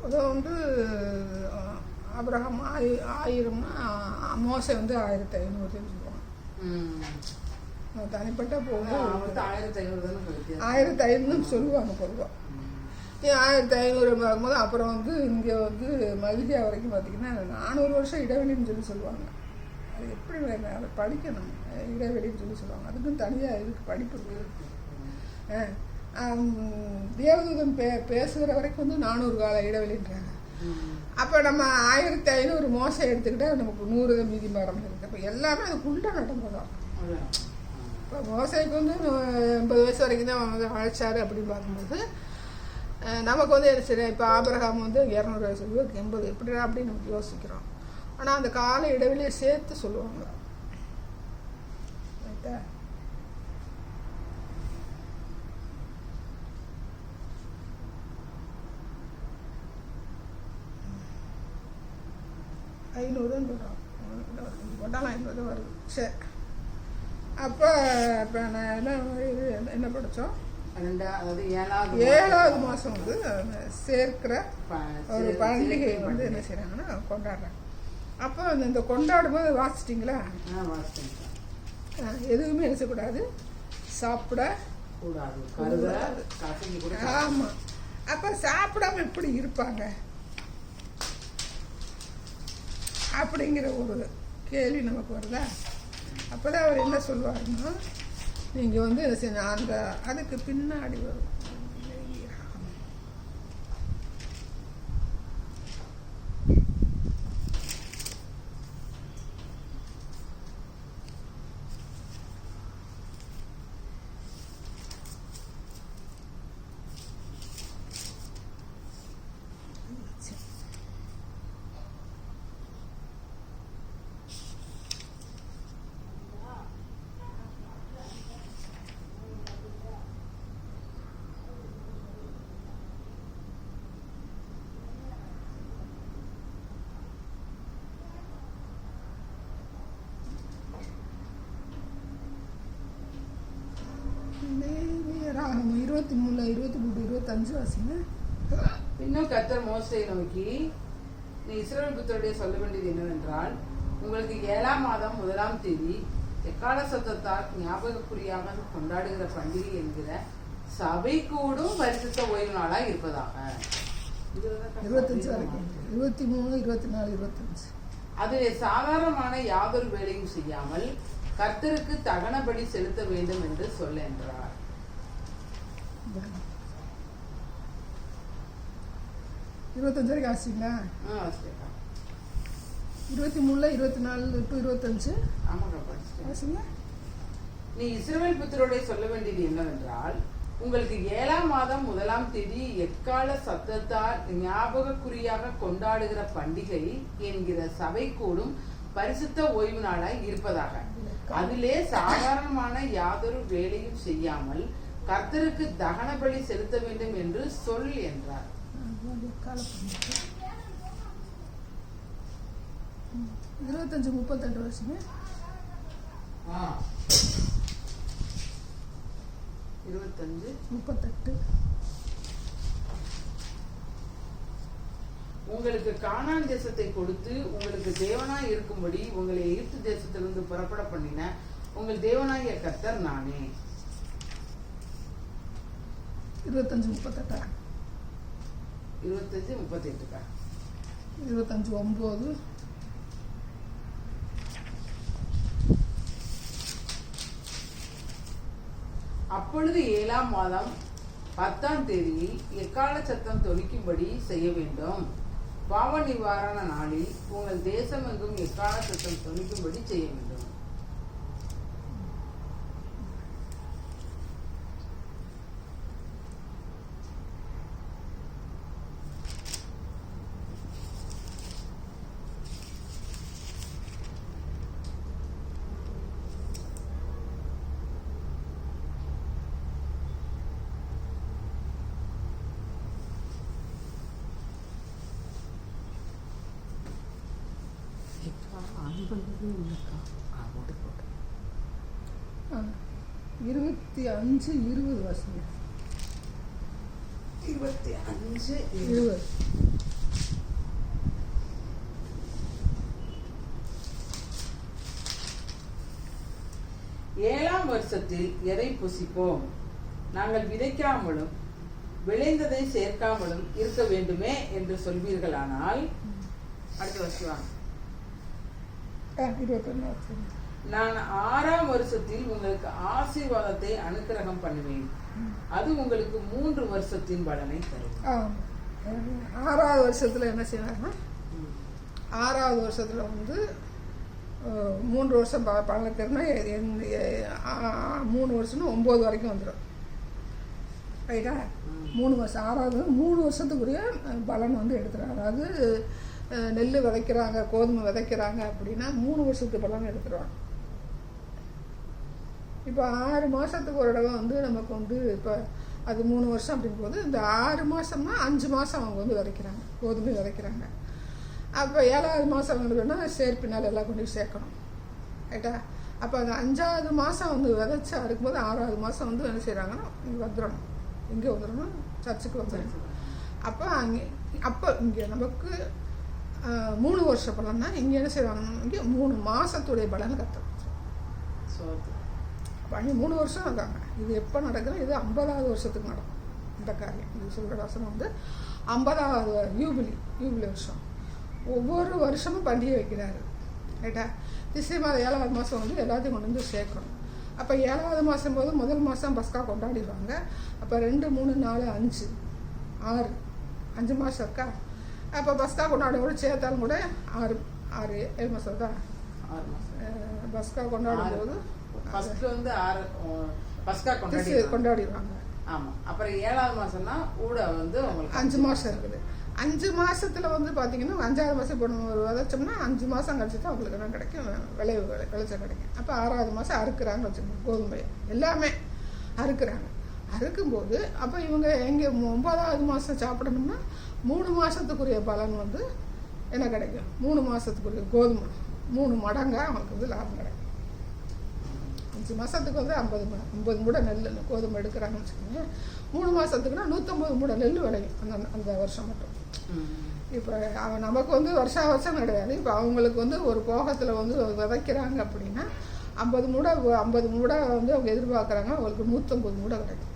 அதை வந்து ஆபிரகாம் 1000னா மோசை வந்து 1500 சொல்லுவாங்க. தனிப்பட்ட போது 1500 சொல்லுவாங்க பொதுவாக. 1500 பார்க்கும்போது அப்புறம் வந்து இங்கே வந்து மல்கியா வரைக்கும் பார்த்தீங்கன்னா 400 வருஷம் இடைவெளின்னு சொல்லி சொல்லுவாங்க. அது எப்படி அதை படிக்கணும், இடைவெளின்னு சொல்லி சொல்லுவாங்க. அதுக்கும் தனியாக இதுக்கு படிப்பு இருக்குது. தேவதூதன் பேசுகிற வரைக்கும் வந்து 400 கால இடைவெளின்றாங்க. அப்போ நம்ம 1500 மோசை எடுத்துக்கிட்டால் நமக்கு 100 மீதி மரம் இருக்குது. அப்போ எல்லாமே அதுக்குள்ளே நடந்ததான். இப்போ மோசைக்கு வந்து 80 வயசு வரைக்கும் தான் வந்து அழைச்சாரு அப்படின்னு பார்க்கும்போது நமக்கு வந்து சரி இப்போ ஆபிரகாம் வந்து 200 வயசு 80 எப்படி அப்படின்னு நமக்கு யோசிக்கிறோம். ஆனால் அந்த கால இடைவெளியை சேர்த்து சொல்லுவாங்க. ரைட்டா? ஐநூறுன்னு சொல்கிறோம், கொண்டாலாம் 50 வருது. சரி, அப்போ இப்போ நான் என்ன படித்தோம், 7வது மாதம் வந்து சேர்க்கிற ஒரு பண்டிகை வந்து என்ன செய்கிறாங்கன்னா கொண்டாடுறாங்க. அப்போ இந்த கொண்டாடும் போது வாசிச்சிட்டிங்களா? எதுவுமே என்ன செய்யக்கூடாது, சாப்பிட கூடாது. ஆமாம். அப்போ சாப்பிடாம எப்படி இருப்பாங்க அப்படிங்கிற ஒரு கேள்வி நமக்கு வருதா? அப்போ தான் அவர் என்ன சொல்லுவாருன்னா, நீங்கள் வந்து என்ன செய்ய அந்த அதுக்கு பின்னாடி வரும் ராகம் 23, 24, 25 வாசிங்க. இன்னும் கர்த்தர் மோசேயை நோக்கி, நீ இஸ்ரவேல் புத்திரருடைய சொல்ல வேண்டியது என்னவென்றால், உங்களுக்கு 7ஆம் மாதம் 1ஆம் தேதி எக்கால சத்தத்தால் ஞாபகக்குறியாக கொண்டாடுகிற பண்டிகை என்கிற சபை கூடும் பரிசுத்த ஓய்வு நாளா இருப்பதாக. 25 வரைக்கும் 23, 24, 25. அதிலே சாதாரணமான யாதொரு வேலையும் செய்யாமல் கர்த்தருக்கு தகனபடி செலுத்த வேண்டும் என்று சொல்ல என்றார். 25 வரைக்கும் ஆச்சுங்களா? 23, 24 to 25 ஆச்சுங்க. நீ இஸ்ரவேல் புத்திரருடைய சொல்ல வேண்டியது என்னவென்றால், உங்களுக்கு 7ஆம் மாதம் 1ஆம் தேதி எக்கால சத்தத்தால் ஞாபகக்குறியாக கொண்டாடுகிற பண்டிகை என்கிற சபை கூடும் பரிசுத்த ஓய்வு நாளாய் இருப்பதாக. அதிலே சாதாரணமான யாதொரு வேலையும் செய்யாமல் கர்த்தருக்கு தகன பலி செலுத்த வேண்டும் என்று சொல் என்றார். 25-38 வருஷமே 25-38. உங்களுக்கு கானான் தேசத்தை கொடுத்து உங்களுக்கு தேவனாய் இருக்கும்படி உங்களை எகிப்து தேசத்திலிருந்து புறப்பட பண்ணின உங்கள் தேவனாகிய கர்த்தர் நானே. 25-38 25-38 25-9 அப்பொழுது 7ஆம் மாதம் 10ஆம் தேதியில் எக்கால சத்தம் தொனிக்கும்படி செய்ய வேண்டும். பாவ நிவாரண நாளில் உங்கள் தேசம் எங்கும் எக்கால சத்தம் தொனிக்கும்படி செய்ய வேண்டும். உள்ளக்கா 25-20 வருஷம் 25-20 7ஆம் வருஷத்தில் எதை புசிப்போம்? நாங்கள் விதைக்காமலும் விளைந்ததை சேர்க்காமலும் இருக்க வேண்டுமே என்று சொல்வீர்களானால், அடுத்த வருஷம் நான் 6ஆம் வருஷத்தில் உங்களுக்கு ஆசீர்வாதத்தை அனுக்கிரகம் பண்ணுவேன். அது உங்களுக்கு 3 வருஷத்தின் பலனை தரும். 6ஆவது வருஷத்துல என்ன செய்வாங்கன்னா, 6ஆவது வருஷத்துல வந்து 3 வருஷம் பலனை தரும்னா 3 வருஷம்னு 9 வரைக்கும் வந்துடும். ரைட்டா? 3 வருஷம் 6ஆவது 3 வருஷத்துக்குரிய பலன் வந்து எடுத்துடும். அதாவது நெல் விதைக்கிறாங்க, கோதுமை விதைக்கிறாங்க அப்படின்னா 3 வருஷத்துக்கு பலன் எடுத்துருவாங்க. இப்போ 6 மாதத்துக்கு ஒரு தடவை வந்து நமக்கு வந்து இப்போ அது 3 வருஷம் அப்படிங்கும்போது இந்த 6 மாதம்னா 5 மாதம் அவங்க வந்து விதைக்கிறாங்க, கோதுமை விதைக்கிறாங்க. அப்போ 7ஆவது மாதம் அவங்களுக்குன்னா சேர்ப்பினால் எல்லாம் கொண்டு போய் சேர்க்கணும். ரைட்டா? அப்போ அந்த 5ஆவது மாதம் வந்து விதைச்சா இருக்கும்போது 6ஆவது மாதம் வந்து என்ன செய்கிறாங்கன்னா இங்கே வந்துடணும். இங்கே வந்துடணும், சர்ச்சுக்கு வந்துடணும். அப்போ இங்கே நமக்கு 3 வருஷ பலன்னா இங்கே என்ன செய்வாங்கன்னா இங்கே 3 மாதத்துடைய பலன் கற்றுறோம். அப்போ 3 வருஷம் இருக்காங்க. இது எப்போ நடக்குது? இது 50ஆவது வருஷத்துக்கு நடக்கும் இந்த காரியம். இது சொல்கிற வருஷம் வந்து 50ஆவது யூபிலி வருஷம். ஒவ்வொரு வருஷமும் பண்டிகை வைக்கிறாரு. ரைட்டா? திசை மாதம் 7ஆவது மாதம் வந்து எல்லாத்தையும் கொண்டு வந்து சேர்க்கணும். அப்போ 7ஆவது மாதம் போது முதல் மாதம் பஸ்கா கொண்டாடிடுவாங்க. அப்போ 2, 3, 4, 5, 6 5 மாதம் இருக்கா? அப்போ பஸ்கா கொண்டாடும் சேர்த்தாலும் கூட 6, 7 மாதம் தான். 6 மாதம் பஸ்கா கொண்டாடும் போது கொண்டாடிடுவாங்க. ஆமாம். அப்புறம் 7ஆவது மாதம்னா கூட வந்து 5 மாதம் இருக்குது. 5 மாதத்துல வந்து பார்த்தீங்கன்னா 5ஆவது மாதம் இப்போ ஒரு விதைச்சோம்னா 5 மாதம் கழிச்சு தான் அவங்களுக்கு என்ன கிடைக்கும்? விளைச்சல் கிடைக்கும். அப்போ 6ஆவது மாதம் அறுக்குறாங்கன்னு வச்சுக்கோங்க. கோதுமை எல்லாமே அறுக்குறாங்க. அறுக்கும்போது அப்போ இவங்க எங்கே 9ஆவது மாதம் சாப்பிடணும்னா 3 மாதத்துக்குரிய பலன் வந்து என்ன கிடைக்கும்? 3 மாதத்துக்குரிய கோதுமை 3 மடங்காக அவங்களுக்கு வந்து லாபம் கிடைக்கும். 5 மாதத்துக்கு வந்து 50 மூடை நெல் கோதுமை எடுக்கிறாங்கன்னு வச்சுக்கோங்க. 3 மாதத்துக்குன்னா 150 மூடை நெல் விளையும் அந்த வருஷம் மட்டும். இப்போ நமக்கு வந்து வருஷம் கிடையாது. இப்போ அவங்களுக்கு வந்து ஒரு போகத்தில் வந்து விதைக்கிறாங்க அப்படின்னா 50 மூடை வந்து அவங்க எதிர்பார்க்குறாங்க. அவங்களுக்கு 150 மூடை கிடைக்கும்.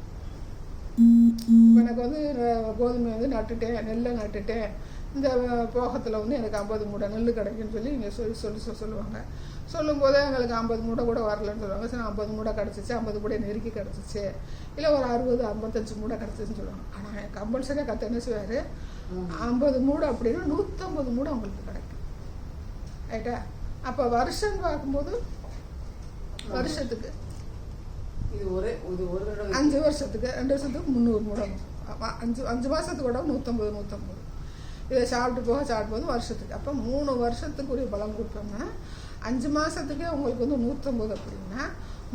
இப்போ எனக்கு வந்து கோதுமை வந்து நெல்லை நட்டுட்டேன், இந்த போகத்தில் வந்து எனக்கு 50 மூடை நெல் கிடைக்குன்னு சொல்லி இங்கே சொல்லுவாங்க. சொல்லும்போதே எங்களுக்கு 50 மூடை கூட வரலன்னு சொல்லுவாங்க. சரி 50 மூடை கிடச்சிச்சு, 50 மூடை நெருக்கி கிடச்சிச்சு, இல்லை ஒரு 60-55 மூடை கிடச்சிச்சுன்னு சொல்லுவாங்க. ஆனால் கம்பல்சரியாக கற்று என்ன செய்வார்? 50 மூடை அப்படின்னா 150 மூடை அவங்களுக்கு கிடைக்கும். ரைட்டா? அப்போ வருஷம் பார்க்கும்போது வருஷத்துக்கு இது ஒரு 5 வருஷத்துக்கு 2 வருஷத்துக்கு 300 மூடை. 5 மாதத்துக்கு கூட 150 இதை சாப்பிட்டு போக வருஷத்துக்கு. அப்போ 3 வருஷத்துக்குரிய பலம் கொடுத்தோம்னா 5 மாதத்துக்கே உங்களுக்கு வந்து 150 அப்படின்னா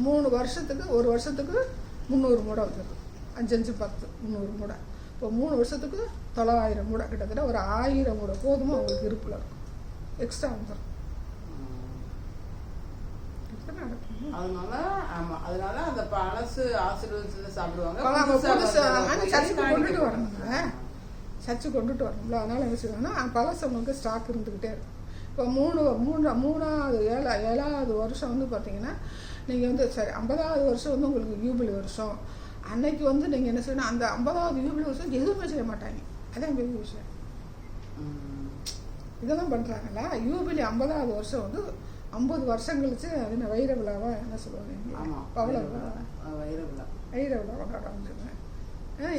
3 வருஷத்துக்கு, ஒரு வருஷத்துக்கு 300 மூடை வந்துடுது. 5 5 10 300 மூடை. இப்போ 3 வருஷத்துக்கு 900 மூடை, கிட்டத்தட்ட ஒரு 1000 மூடை கோதுமை உங்களுக்கு இருப்பில் இருக்கும், எக்ஸ்ட்ரா வந்துடும். அதனால அந்த பழசு ஆசீர்வாதத்துல சாப்பிடுவாங்க. சர்ச்சுக்கு கொண்டுட்டு வரணும்ல, சர்ச்சு கொண்டுட்டு வரணும்ல. அதனால என்ன செய்வாங்கன்னா பழசு உங்களுக்கு ஸ்டாக் இருந்துக்கிட்டே இருக்கும். இப்போ 3ஆவது 7ஆவது வருஷம் வந்து பார்த்தீங்கன்னா நீங்கள் வந்து சரி 50ஆவது வருஷம் வந்து உங்களுக்கு யூபிலி வருஷம். அன்னைக்கு வந்து நீங்கள் என்ன செய்யணும், அந்த 50ஆவது யூபிலி வருஷம் எதுவுமே செய்ய மாட்டாங்க. அதான் பெரிய விஷயம். இதெல்லாம் பண்ணுறாங்களா, யூபிலி 50ஆவது வருஷம் வந்து 50 வருஷம் கழிச்சு அது என்ன வைர விழாவா என்ன சொல்லுவாங்க, பவள விழா, வைர விழா கொண்டாடுறாங்க.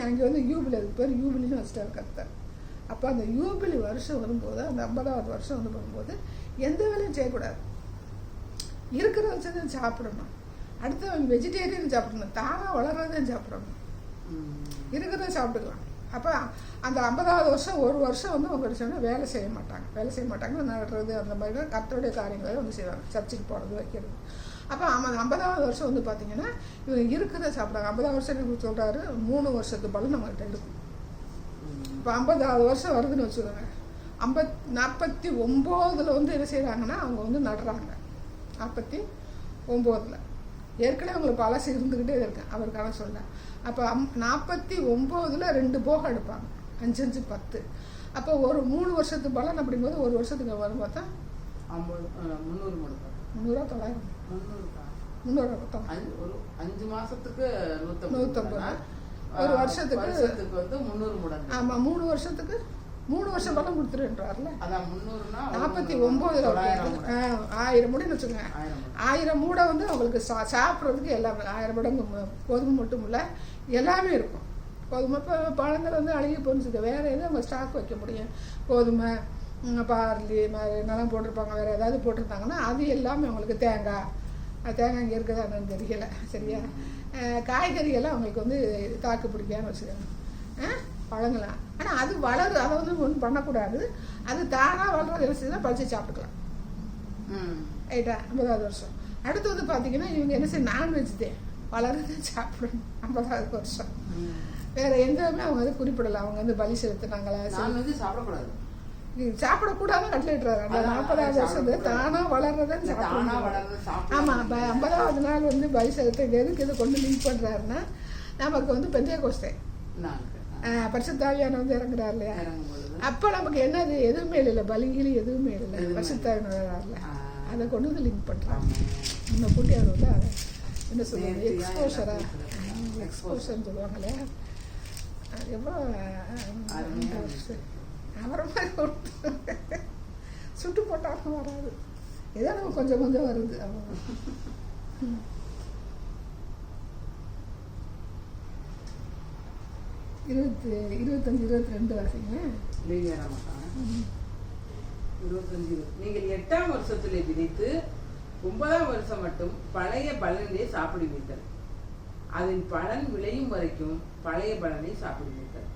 அங்கே வந்து யூபிலி, அதுக்கு பேர் யூபிலின்னு வச்சுட்டாரு கர்த்தர். அப்போ அந்த யூபிலி வருஷம் வரும்போது, அந்த 50ஆவது வருஷம் வந்து வரும்போது எந்த வேலையும் செய்யக்கூடாது, இருக்கிறத வச்சு தான் சாப்பிடணும். அடுத்து அவங்க வெஜிடேரியன் சாப்பிடணும், தானாக வளர்றதையும் சாப்பிடணும், இருக்கிறத சாப்பிட்டுக்கலாம். அப்போ அந்த 50ஆவது வருஷம் ஒரு வருஷம் வந்து அவங்க சொன்னால் வேலை செய்ய மாட்டாங்க, நடுறது அந்த மாதிரி தான் கர்த்தருடைய காரியங்களை வந்து செய்வாங்க, சர்ச்சுக்கு போகிறது வைக்கிறது. அப்போ 50ஆவது வருஷம் வந்து பார்த்தீங்கன்னா இவங்க இருக்கிறத சாப்பிட்றாங்க. 50ஆவது வருஷம் சொல்கிறாரு 3 வருஷத்து பலன் நம்மகிட்ட இருக்கும். இப்போ 50ஆவது வருஷம் வருதுன்னு வச்சுக்கோங்க, 49 வந்து என்ன செய்கிறாங்கன்னா அவங்க வந்து நடுறாங்க. 49 ஏற்கனவே அவங்களுக்கு பழசு இருந்துக்கிட்டே இருக்கேன் அவருக்கான சொல்ல. அப்போ 49 2 போகம் எடுப்பாங்க, 5 5 10. அப்போ ஒரு 3 வருஷத்து பலன் அப்படிங்கும்போது ஒரு வருஷத்துக்கு வரும் பார்த்தா 300 5 மாசத்துக்கு 150, ஒரு வருஷத்துக்கு வந்து 300 மூடை. ஆமாம், 3 வருஷத்துக்கு 3 வருஷம் பலம் கொடுத்துருன்றாருல. 49 1000 மூடைன்னு வச்சுக்கோங்க. 1000 மூடை வந்து அவங்களுக்கு சாப்பிட்றதுக்கு எல்லாமே 1000 மடங்கு கோதுமை மட்டும் இல்லை, எல்லாமே இருக்கும். கோதுமை இப்போ பழங்கள் வந்து அழுகி போணுச்சுக்க, வேறு எதுவும் அவங்க ஸ்டாக் வைக்க முடியும். கோதுமை, பார்லி மாதிரி என்னெல்லாம் போட்டிருப்பாங்க, வேறு ஏதாவது போட்டிருந்தாங்கன்னா அது எல்லாமே அவங்களுக்கு. தேங்காய் இங்கே இருக்குதா என்னன்னு தெரியல சரியா. காய்கறியெல்லாம் அவங்களுக்கு வந்து தாக்கு பிடிக்கான்னு வச்சுக்கோங்க, பழங்களாம். ஆனால் அது வளருது, அதை வந்து ஒன்றும் பண்ணக்கூடாது, அது தானாக வளர்றது என்ன செய்யுதுன்னா பறிச்சு சாப்பிட்டுக்கலாம். ரைட்டா, 50ஆவது வருஷம். அடுத்து வந்து பார்த்தீங்கன்னா இவங்க என்ன செய்ய, நான்வெஜ் தான் வளர்றது சாப்பிடணும் 50ஆவது வருஷம். வேறு எந்தவுமே அவங்க வந்து குறிப்பிடலை. அவங்க வந்து பலி செலுத்தினாங்களா, சாப்பிடக்கூடாது, சாப்பிடக்கூடாது கட்டளையிட்டுறாரு. அந்த 40ஆவது வருஷம் தானாக வளர்றதுன்னு சாப்பிடணும். ஆமாம், 50ஆவது நாள் வந்து பலி செலுத்த எதுக்கு இதை கொண்டு லிங்க் பண்ணுறாருன்னா, நமக்கு வந்து பெந்தேகோஸ்தே பரிசுத்தாவியான வந்து இறங்குறாரு இல்லையா, அப்போ நமக்கு என்னது எதுவுமே இல்லை, பலிகிலி எதுவுமே இல்லை, பரிசுத்தாவியான வராருல, அதை கொண்டு வந்து லிங்க் பண்ணுறாங்க. இந்த கூட்டி அவர் வந்து அதை என்ன சொல்லுவாங்க, எக்ஸ்போஷர்னு சொல்லுவாங்க இல்லையா. அது எவ்வளோ அவரை மாதிரி சுட்டு போட்டாலும் வராது, ஏதோ நம்ம கொஞ்சம் வருது. அவ்வளோ 25 22 வாசிங்க. 25 நீங்கள் 8ஆம் வருஷத்திலே விதைத்து 9ஆம் வருஷம் மட்டும் பழைய பலனிலே சாப்பிடுவீர்கள். அதன் பலன் விளையும் வரைக்கும் பழைய பலனை சாப்பிடுவீர்கள்.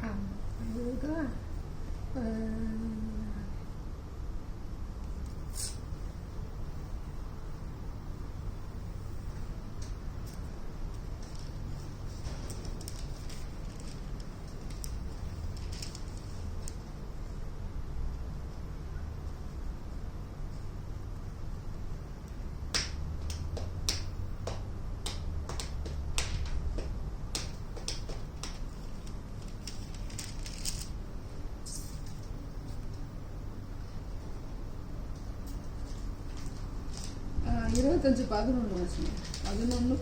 இருபத்தஞ்சு 11 வருஷம் 11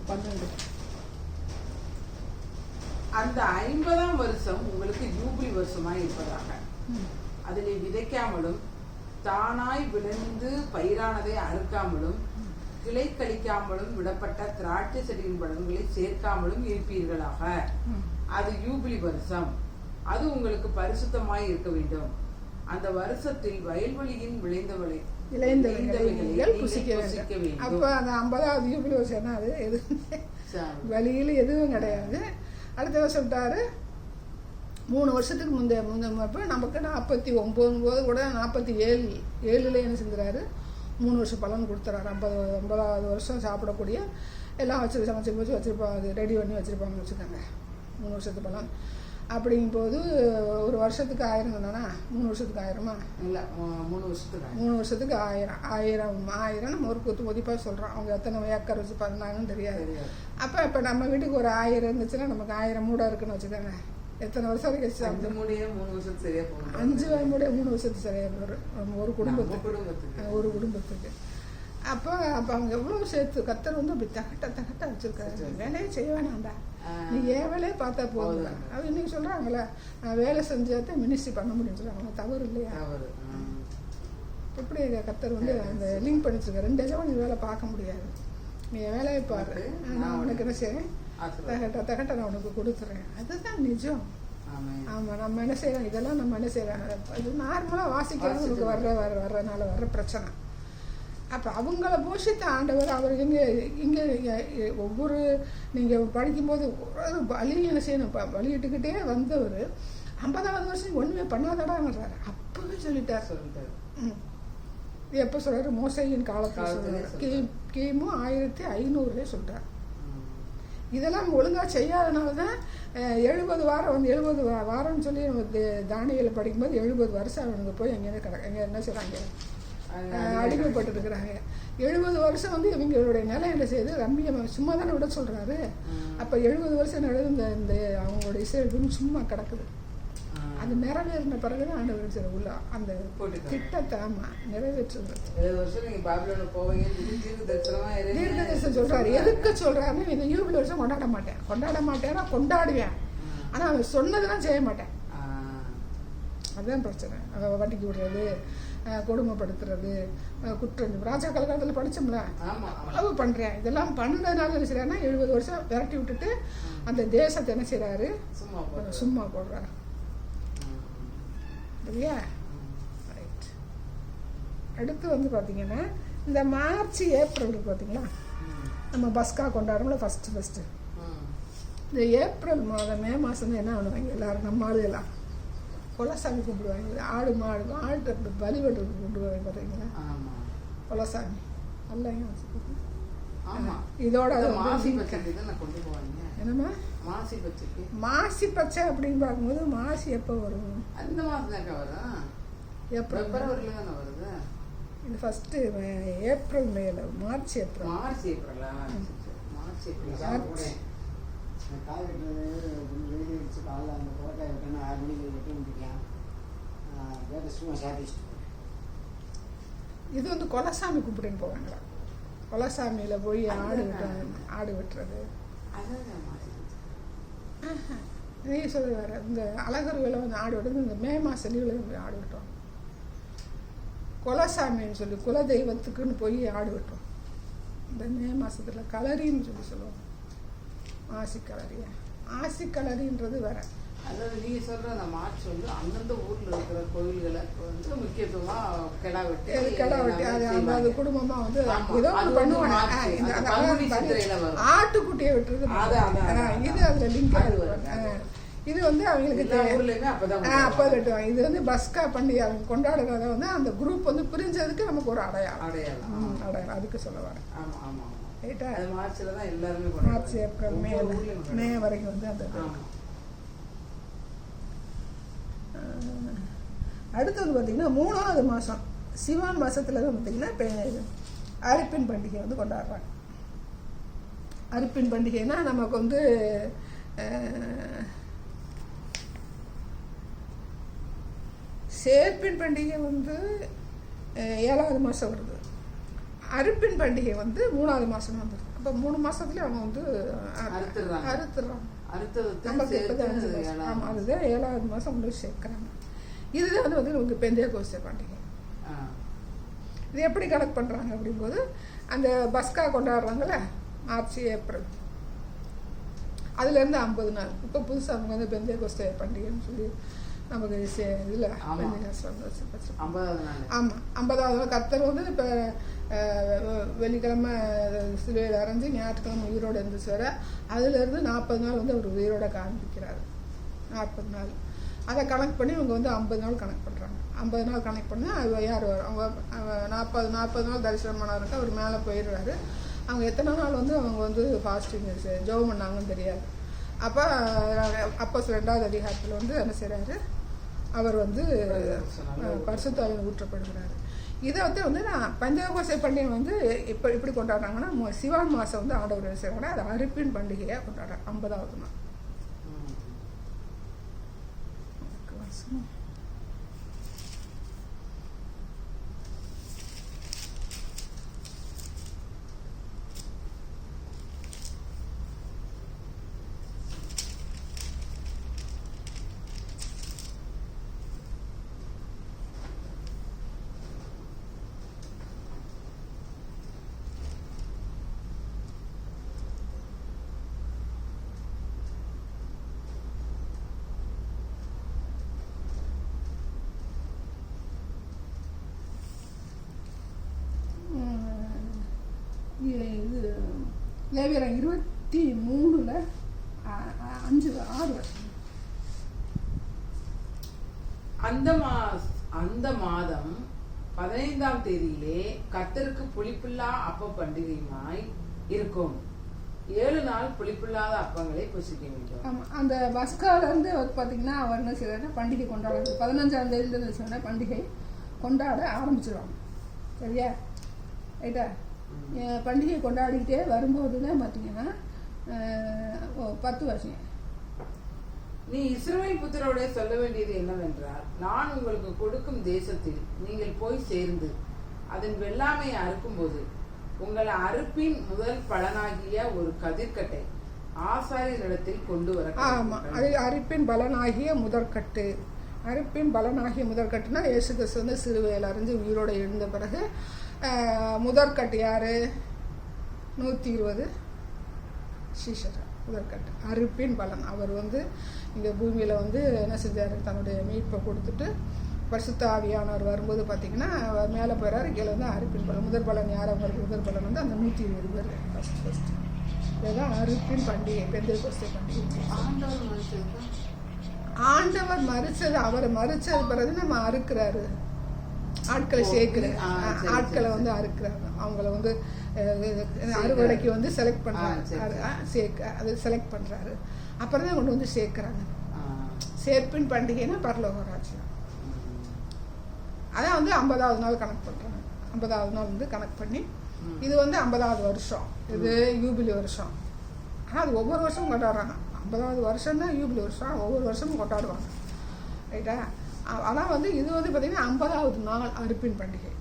12. அந்த 50ஆம் வருஷம் உங்களுக்கு யூபிலி வருஷமாய் இருப்பதாக, அதிலே விதைக்காமலும் தானாய் விளைந்து பயிரானதை அறுக்காமலும் கிளை கழிக்காமலும் விடப்பட்ட திராட்சை செடியின் பலன்களை சேர்க்காமலும் இருப்பீர்களாக. அது யூபிலி வருஷம், அது உங்களுக்கு பரிசுத்தமாய் இருக்க வேண்டும். அந்த வருஷத்தில் வயல்வெளியின் விளைந்தவைகள் புசிக்க வேண்டும். அப்போ அந்த 50ஆவது யூபிலி வருஷம் அது எதுவுமே வழியில் எதுவும் கிடையாது. அடுத்த வருஷம் விட்டாரு 3 வருஷத்துக்கு முந்தைய நமக்கு 49 கூட 47 என்ன செஞ்சுறாரு, 3 வருஷம் பலன் கொடுத்துறாரு. 50வது வருஷம் சாப்பிடக்கூடிய எல்லாம் சமைச்சு வச்சுருப்பாங்க, அது ரெடி பண்ணி வச்சுருப்பாங்கன்னு வச்சுக்கோங்க. 3 வருஷத்து பலன் அப்படிங்கும்போது ஒரு வருஷத்துக்கு 1000 தானே? 3 வருஷத்துக்கு 1000மா? இல்லை, 3 வருஷத்துக்கு 3 வருஷத்துக்கு 1000 நம்ம ஒரு குத்து மதிப்பாக சொல்கிறோம். அவங்க எத்தனை ஏக்கர் வச்சு பண்ணாங்கன்னு தெரியாது. இப்போ நம்ம வீட்டுக்கு ஒரு 1000 இருந்துச்சுன்னா நமக்கு 1000 மூடை இருக்குன்னு வச்சுக்கோங்க. எத்தனை வருஷம் வரைக்கும் வச்சு 5 மூடையே 3 வருஷத்துக்கு சரியாக போகும். 5 மூடையே 3 வருஷத்துக்கு சரியாக போகும் ஒரு குடும்பத்துக்கு. அப்போ அவங்க எவ்வளோ சேர்த்து கத்தர் வந்து அப்படி தகட்ட வச்சுருக்காரு. வேலையை செய்ய வேணாம்டா, நீ ஏன் வேலையை பார்த்தா போகுது. அது இன்னைக்கு சொல்கிறாங்களே, நான் வேலை செஞ்சாதான் மினிஸ்ட்ரி பண்ண முடியும்னு சொல்கிறாங்க. தவறு இல்லையா? எப்படி கத்தர் வந்து அந்த லிங்க் பண்ணிச்சிருக்க 2 எஜமா நீ வேலை பார்க்க முடியாது. நீ வேலையை பாரு, நான் உனக்கு என்ன செய்கிறேன், தகட்ட நான் உனக்கு கொடுத்துறேன். அதுதான் நிஜம். ஆமாம், நம்ம என்ன செய்யறோம், இதெல்லாம் நம்ம என்ன செய்யறோம், இது நார்மலாக வாசிக்கிறவங்களுக்கு வர்றதுனால வர்ற பிரச்சனை. அப்போ அவங்கள போஷித்த ஆண்டவர் அவர் இங்கே ஒவ்வொரு நீங்கள் படிக்கும்போது ஒரு பலி என்ன செய்யணும், பலியிட்டுக்கிட்டே வந்தவர் 50வது வருஷம் ஒன்றுமே பண்ணாதடாங்கிறாரு. அப்பவே சொல்லிட்டார். இது எப்போ சொல்கிறாரு? மோசையின் காலத்தில் சொல்கிறார். கிமு 1500 சொல்லிட்டார். இதெல்லாம் ஒழுங்காக செய்யாதனால தான் 70 வாரம் வந்து 70 வாரம்னு சொல்லி நம்ம தானியேல் படிக்கும்போது 70 வருஷம் அவனுக்கு போய் எங்கே என்ன செய்கிறாங்க, அடிமைப்பட்டு இருக்கிறாங்க. 70 வருஷம் வந்து இவங்களுடைய நிலை என்ன செய்யுது, ரம்மியமாக சும்மா தானே விட சொல்கிறாரு. அப்போ 70 வருஷம் நடந்து இந்த அவங்களுடைய இசைக்கும் சும்மா கிடக்குது. அது நிறைவேறின பிறகுதான் ஆண்டவர் உள்ள அந்த திட்டத்தை நிறைவேற்றுறது. தீர்க்கதரிசனம் சொல்றாரு. எதுக்கு சொல்றாருன்னு, இந்த யூபிலி வருஷம் கொண்டாட மாட்டேன்னா கொண்டாடுவேன், ஆனா அவன் சொன்னதெல்லாம் செய்ய மாட்டேன். அதுதான் பிரச்சனை. வட்டிக்கு விடுறது, கொடுமைப்படுத்துறது, குற்றம். ராஜா காலத்தில் படித்தோம்ல, அளவு பண்ணுறேன். இதெல்லாம் பண்ணதுனால என்ன செய்யறாருன்னா 70 வருஷம் விரட்டி விட்டுட்டு அந்த தேசத்தை என்ன செய்யறாரு, சும்மா போடுறாரு இல்லையா? ரைட். அடுத்து வந்து பார்த்தீங்கன்னா இந்த மார்ச் ஏப்ரல் பார்த்தீங்களா, நம்ம பஸ்கா கொண்டாடுறோம்ல ஃபஸ்ட்டு இந்த ஏப்ரல் மாதம் மே மாதம் தான் என்ன பண்ணுவாங்க எல்லாரும், நம்ம ஆளுகளாம் கொலசாமி கும்பிடுவாங்க. ஆடு மாடு ஆடு பலி வெட்டுறதுக்கு கும்பிடுவாங்க பார்த்தீங்களா, கொலசாமி. நல்லா இதோட என்னம்மா மாசி பச்சை அப்படின்னு பார்க்கும்போது மாசி எப்போ வரும்? அந்த மாதம் வரும். ஏப்ரல் வருது. இது ஃபர்ஸ்ட் ஏப்ரல் மேல மார்ச் ஏப்ரல் இது வந்து கொலசாமி கும்பிட்டுன்னு போவாங்களா. கொலசாமியில போய் ஆடு வெட்டுறது. நீ சொல்ல வேற. இந்த அழகர் வேலை வந்து ஆடு வெட்டுறது இந்த மே மாச லீவில் போய் ஆடு வெட்டுவோம். கொலசாமின்னு சொல்லி குல தெய்வத்துக்குன்னு போய் ஆடு வெட்டுவோம் இந்த மே மாசத்துல. கலரின்னு சொல்லி சொல்லுவோம். மாசி கலரியா, ஆசி கலரின்றது வேற. அதாவது நீங்க சொல்ற அந்த மார்ச் வந்து அந்தந்த ஊர்ல இருக்கிற கோயில்களை வந்து முக்கியத்துவமா கிடா வெட்டி அது குடும்பமா வந்து ஏதோ பண்ணுவாங்க. ஆட்டுக்குட்டியை வெட்டுறது இது அதுல லிங்க். இது வந்து அவங்களுக்கு அப்போ வெட்டுவாங்க. இது வந்து பஸ்கா பண்டிகை அவங்க கொண்டாடுறத வந்து அந்த குரூப் வந்து பிரிஞ்சதுக்கு நமக்கு ஒரு அடையாளம் அதுக்கு சொல்ல வரேன். ரைட்டா? மார்ச் ஏப்ரல் மே வரைக்கும் வந்து அந்த. அடுத்தது பார்த்தீங்கன்னா 3வது மாதம் சிவான் மாதத்தில் தான் பார்த்தீங்கன்னா இப்போ அரிப்பின் பண்டிகை வந்து கொண்டாடுறாங்க. அரிப்பின் பண்டிகைன்னா நமக்கு வந்து சேர்ப்பின் பண்டிகை வந்து 7வது மாதம் வருது. அரிப்பின் பண்டிகை வந்து 3வது மாதம் வந்துடுது. அப்போ 3 மாதத்துலேயே அவங்க வந்து அறுத்துடுறாங்க. ஆமாம், அதுதான் 7வது மாதம் கொண்டு சேர்க்குறாங்க. இதுதான் வந்து நமக்கு பெந்தேகோஸ்தே பண்டிகை. இது எப்படி கனெக்ட் பண்ணுறாங்க அப்படிங்கும்போது அந்த பஸ்கா கொண்டாடுறாங்கல்ல மார்ச் ஏப்ரல், அதுலேருந்து 50 நாள். இப்போ புதுசாக அவங்க வந்து பெந்தேகோஸ்தே பண்டிகைன்னு சொல்லி நமக்கு இதில் ஆமாம் 50வது நாள் கர்த்தர் வந்து இப்போ வெள்ளிக்கிழமை சிலுவையில் அரைஞ்சி ஞாயிற்றுக்கிழமை உயிரோடு இருந்துச்சு வர, அதுலேருந்து 40 நாள் வந்து அவர் உயிரோட காண்பிக்கிறார். 40 நாள் அதை கணக்கு பண்ணி இவங்க வந்து 50 நாள் கணக்கு பண்ணுறாங்க. 50 நாள் கணக்கு பண்ணி யார் அவங்க 40 நாள் தரிசனம் பண்ணாருக்கு. அவர் மேலே போயிடுறாரு. அவங்க எத்தனை நாள் வந்து அவங்க வந்து ஃபாஸ்டிங் ஜெபம் பண்ணாங்கன்னு தெரியாது. அப்போ 2வது அதிகாரத்தில் வந்து என்ன செய்கிறாரு, அவர் வந்து பரிசுத்தாவியில் ஊற்றப்படுகிறாரு. இதை வந்து நான் பஞ்சகோசை பண்டிகை வந்து இப்படி கொண்டாடுறாங்கன்னா சிவான் மாதம் வந்து ஆண்டவர் என்ன செய்கிறாங்கன்னா அது அறுப்பின் பண்டிகையாக கொண்டாடுறாங்க 50வது நாள். இது லேவியர் 23 5-6 அந்த மாதம் 15ஆம் தேதியிலே கர்த்தருக்கு புளிப்பில்லா அப்ப பண்டிகையுமாய் இருக்கும். 7 நாள் புளிப்பில்லாத அப்பங்களை புசிக்க வேண்டும். ஆமாம், அந்த பஸ்கால இருந்து பார்த்தீங்கன்னா அவர் என்ன செய்யறாருன்னா பண்டிகை கொண்டாடுறது 15ஆம் தேதியில சொன்ன பண்டிகை கொண்டாட ஆரம்பிச்சிடுவாங்க. சரியா ரைட்டா? பண்டிகை கொண்டாடிக்கிட்டே வரும்போது தான் பார்த்தீங்கன்னா 10 வருஷம். நீ இஸ்ரவேல் புத்திரோட சொல்ல வேண்டியது என்னவென்றால், நான் உங்களுக்கு கொடுக்கும் தேசத்தில் நீங்கள் போய் சேர்ந்து அதன் வெள்ளாமையை அறுக்கும்போது உங்கள் அறுப்பின் முதல் பலனாகிய ஒரு கதிர்கட்டை ஆசாரியரிடத்தில் கொண்டு வர. ஆமா, அது அறுப்பின் பலனாகிய முதற்கட்டு. அறுப்பின் பலனாகிய முதற்கட்டுனா இயேசு கிறிஸ்து வந்து சிலுவையில் அறைஞ்சு உயிரோட எழுந்த பிறகு முதற்கட்டு யாரு? 120 சீஷர். முதற்கட்டு அறுப்பின் பலன். அவர் வந்து இந்த பூமியில் வந்து என்ன செஞ்சார், தன்னுடைய மீட்பை கொடுத்துட்டு பரிசுத்த ஆவியானவர் வரும்போது பார்த்தீங்கன்னா அவர் மேலே போயிறாரு. கீழே வந்து அறுப்பின் பலன். முதற் பலன் யார்? அவங்களுக்கு முதற் பலன் வந்து அந்த 120 பேர் ஃபர்ஸ்ட். இதுதான் அறுப்பின் பண்டிகை, பெந்தேகோஸ்தே பண்டிகை. ஆண்டவர் மரிச்சது, அவரை மரிச்சது பிறகு நம்ம அறுக்கிறாரு, ஆட்களை சேர்க்கிறாரு, ஆட்களை வந்து அறுக்கிறாரு, அவங்கள வந்து அறுவடைக்கு வந்து செலக்ட் பண்றாரு, அது செலக்ட் பண்றாரு. அப்புறம் தான் கொண்டு வந்து சேர்க்கிறாங்க. சேர்ப்பின் பண்டிகைன்னா பரலோக ராஜ்யம். அதான் வந்து 50வது நாள் கணக்கு பண்றாங்க. 50வது நாள் வந்து கணக்கு பண்ணி இது வந்து 50வது வருஷம், இது யூபிலி வருஷம். ஆனால் அது ஒவ்வொரு வருஷமும் கொண்டாடுறாங்க. 50வது வருஷம் தான் யூபிலி வருஷம், ஒவ்வொரு வருஷமும் கொண்டாடுவாங்க. ரைட்டா? ஆனால் வந்து இது வந்து பார்த்தீங்கன்னா 50வது நாள் அறுப்பின் பண்டிகை.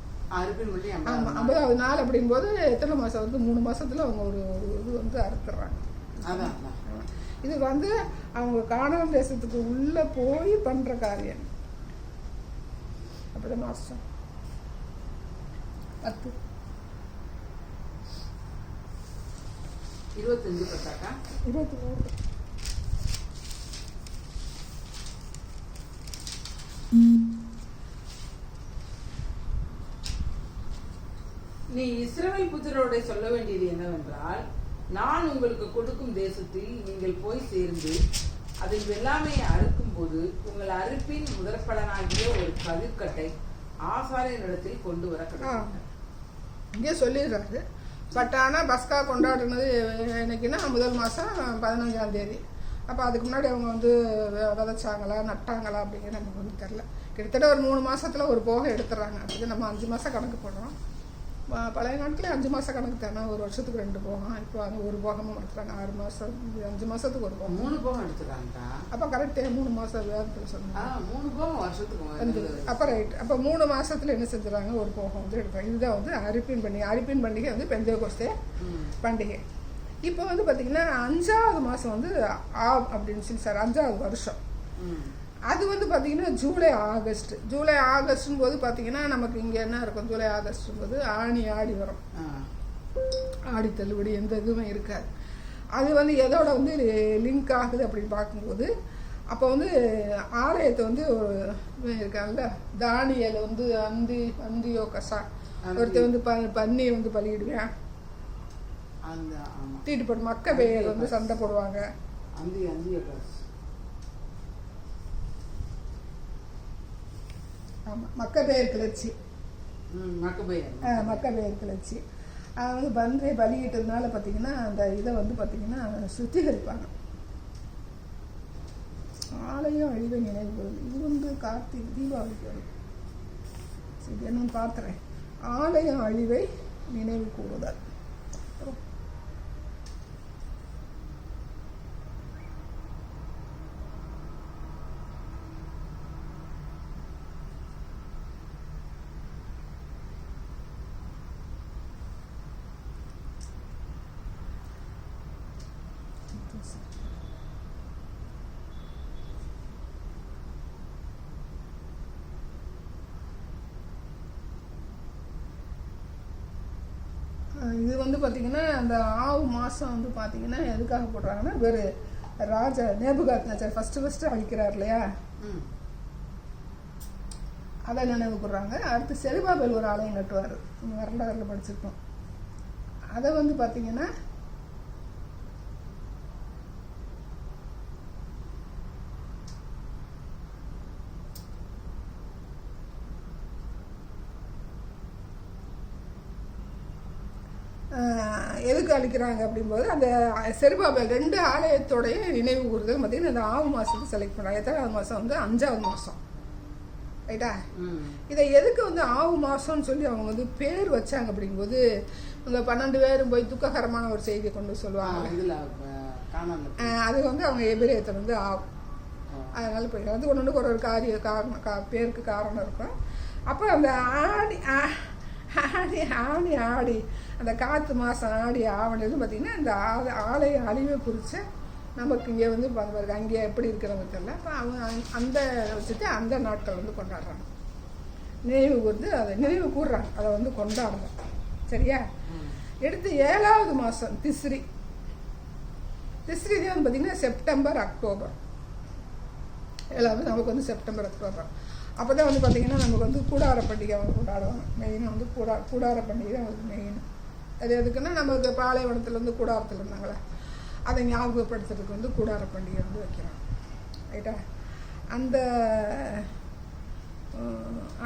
ஆமாம், 50வது நாள் அப்படிங்கும்போது எத்தனை மாதம் வந்து 3 மாதத்துல அவங்க ஒரு இது வந்து அறுத்துறாங்க. இது வந்து அவங்க கானான் தேசத்துக்கு உள்ள போய் பண்ற காரியம். அப்படி மாசம் 10 25 பத்தாக்கா 23. நீ இஸ்ரவேல் புத்திரோட சொல்ல வேண்டியது என்னவென்றால், நான் உங்களுக்கு கொடுக்கும் தேசத்தில் நீங்கள் போய் சேர்ந்து அதில் வெள்ளாமையை அறுக்கும் போது உங்கள் அறுப்பின் முதற்பலனாகிய ஒரு கதிர்கட்டை ஆசாரியனிடத்தில் கொண்டு வர கிடையாது. இங்கே சொல்லிடுறாரு. பட் ஆனால் பஸ்கா கொண்டாடுனது என்னைக்குன்னா முதல் மாதம் 15ஆம் தேதி. அப்போ அதுக்கு முன்னாடி அவங்க வந்து விதைச்சாங்களா நட்டாங்களா அப்படிங்கிறது நமக்கு வந்து தெரில. கிட்டத்தட்ட ஒரு 3 மாதத்தில் ஒரு போகம் எடுத்துடுறாங்க. அதுக்கு நம்ம 5 மாதம் கணக்கு போடுறோம். பழைய நாட்களே 5 மாதம் கணக்கு தானே, ஒரு வருஷத்துக்கு 2 போகம். இப்போ அது ஒரு போகமும் எடுத்துறாங்க. 6 மாதம் 5 மாதத்துக்கு ஒரு போகம், 3 போகம் எடுத்துறாங்க. அப்போ கரெக்டே 3 மாதம் வேதத்தில் சொன்னாங்க 3 போகம் வருஷத்துக்கு. அப்போ ரைட், அப்போ 3 மாதத்தில் என்ன செஞ்சுறாங்க, ஒரு போகம் வந்து எடுத்தாங்க. இதுதான் வந்து அறுப்பின் பண்டிகை. அறுப்பின் பண்டிகை வந்து பெந்தேகோஸ்தே பண்டிகை. இப்போ வந்து பார்த்தீங்கன்னா 5வது மாதம் வந்து அப்படின்னு சொல்லி சார் 5வது வருஷம். அது வந்து பார்த்தீங்கன்னா ஜூலை ஆகஸ்ட்டும் போது பார்த்தீங்கன்னா நமக்கு இங்கே என்ன இருக்கும், ஜூலை ஆகஸ்ட்டும் போது ஆடி வரும். ஆடி தள்ளுபடி எந்த இதுவுமே இருக்காது. அது வந்து எதோட வந்து லிங்க் ஆகுது அப்படின்னு பார்க்கும்போது அப்போ வந்து ஆலயத்தை வந்து இருக்காங்கல்ல, தானியல் வந்து அந்தியோ கசா ஒருத்தர் வந்து பன்னியை வந்து பலியிடுவேன், தீட்டுப்படும் மக்கபேயர் வந்து சண்டை போடுவாங்க. ஆமாம், மக்கபேயர் கிளர்ச்சி. மக்கபேயர் மக்கபேயர் கிளர்ச்சி. அது வந்து பன்றியை பலியிட்டதுனால பார்த்தீங்கன்னா அந்த இதை வந்து பார்த்தீங்கன்னா சுத்திகரிப்பாங்க. ஆலயம் அழிவை நினைவு கூறுது. இது வந்து கார்த்திகை தீபாவளிக்கு வருது. சரி, என்னன்னு பார்த்துறேன். ஆலயம் அழிவை நினைவு கூறுதல். இது வந்து பார்த்திங்கன்னா அந்த ஆவு மாதம் வந்து பார்த்திங்கன்னா எதுக்காக போடுறாங்கன்னா வேறு ராஜா நேபுகாத்நேச்சர் ஃபஸ்ட்டு அழிக்கிறார் இல்லையா, அதை நினைவு கூடுறாங்க. அடுத்து செருபாபேல் ஒரு ஆலயம் கட்டுவார், வரலாறுல படிச்சிருக்கோம். அதை வந்து பார்த்திங்கன்னா எதுக்கு அழிக்கிறாங்க அப்படிங்கும்போது அந்த செருபாபேல் 2 ஆலயத்தோடைய நினைவு கூறுதல் பார்த்தீங்கன்னா இந்த ஆவு மாதத்துக்கு செலக்ட் பண்ணுறாங்க. எத்தனாவது மாதம் வந்து 5வது மாதம், ரைட்டா? இதை எதுக்கு வந்து ஆவு மாதம்னு சொல்லி அவங்க வந்து பேர் வச்சாங்க அப்படிங்கும்போது இந்த 12 பேரும் போய் துக்ககரமான ஒரு செய்தியை கொண்டு சொல்லுவாங்க. அது வந்து அவங்க எபிரேயத்தில் வந்து ஆகும். அதனால போய் வந்து ஒன்று ஒரு காரணம் பேருக்கு காரணம் இருக்கும். அப்போ அந்த ஆடி அந்த காற்று மாதம் ஆடி ஆவணது பார்த்திங்கன்னா இந்த ஆலய அழிவை குறித்து நமக்கு இங்கே வந்து அங்கே எப்படி இருக்கிறவங்க தெரியல. அப்போ அவங்க அந்த வச்சுட்டு அந்த நாட்கள் வந்து கொண்டாடுறாங்க, நினைவு கூர்ந்து அதை நினைவு கூறுறாங்க, அதை வந்து கொண்டாடுறாங்க. சரியா? எடுத்து 7வது மாதம் திஸ்ரி தான் வந்து பார்த்திங்கன்னா செப்டம்பர் அக்டோபர். 7வது நமக்கு வந்து செப்டம்பர் அக்டோபர். அப்போ தான் வந்து பார்த்திங்கன்னா நமக்கு வந்து கூடார பண்டிகை அவங்க கொண்டாடுவாங்க. மெயினாக வந்து கூடார பண்டிகை தான் வந்து மெயின். அது எதுக்குன்னா நமக்கு பாலைவனத்துலேருந்து கூடாரத்தில் இருந்தாங்களே அதை ஞாபகப்படுத்துறதுக்கு வந்து கூடார பண்டிகை வந்து வைக்கிறாங்க, ரைட்டா? அந்த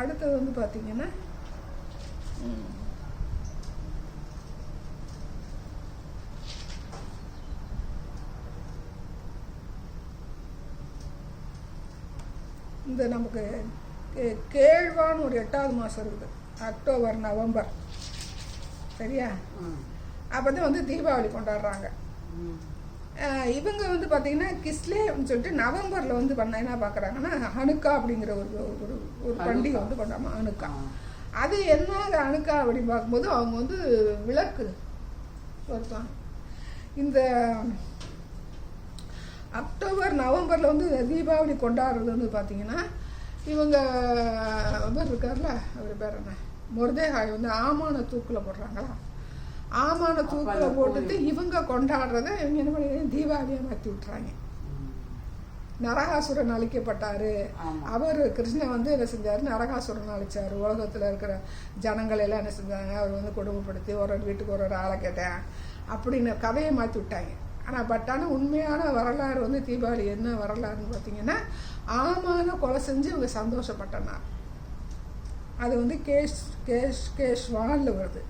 அடுத்தது வந்து பார்த்திங்கன்னா இந்த நமக்கு கேழ்வான்னு ஒரு 8வது மாதம் இருக்குது, அக்டோபர் நவம்பர். சரியா? அப்போ தான் வந்து தீபாவளி கொண்டாடுறாங்க. இவங்க வந்து பார்த்திங்கன்னா கிஸ்லேன்னு சொல்லிட்டு நவம்பரில் வந்து என்ன பார்க்குறாங்கன்னா ஹனுக்கா அப்படிங்கிற ஒரு பண்டிகை வந்து கொண்டாடுறாங்க, ஹனுக்கா. அது என்ன ஹனுக்கா அப்படின்னு பார்க்கும்போது அவங்க வந்து விளக்கு பொறுத்தாங்க. இந்த அக்டோபர் நவம்பரில் வந்து தீபாவளி கொண்டாடுறது வந்து பார்த்திங்கன்னா இவங்க அவர் இருக்கார்ல, அவர் பேர் என்ன, மொர்தேகாய் வந்து ஆமான தூக்கில் போடுறாங்களா, ஆமான தூக்கில் போட்டுட்டு இவங்க கொண்டாடுறத இவங்க என்ன பண்ணி தீபாவளியாக மாற்றி விட்டுறாங்க. நரகாசுரன் அழிக்கப்பட்டார், அவர் கிருஷ்ணன் வந்து என்ன செஞ்சார், நரகாசுரன் அழிச்சார். உலகத்தில் இருக்கிற ஜனங்கள் எல்லாம் என்ன செஞ்சாங்க, அவர் வந்து கொடுமைப்படுத்தி ஒரு வீட்டுக்கு ஒரு ஆளை கேட்டேன் அப்படின்னு கதையை மாற்றி விட்டாங்க. ஆனால் உண்மையான வரலாறு வந்து தீபாவளி என்ன வரலாறுன்னு பார்த்தீங்கன்னா ஆமான கொலை செஞ்சு இவங்க சந்தோஷப்பட்டனார். அது வந்து கேஷ்வானில் வருது.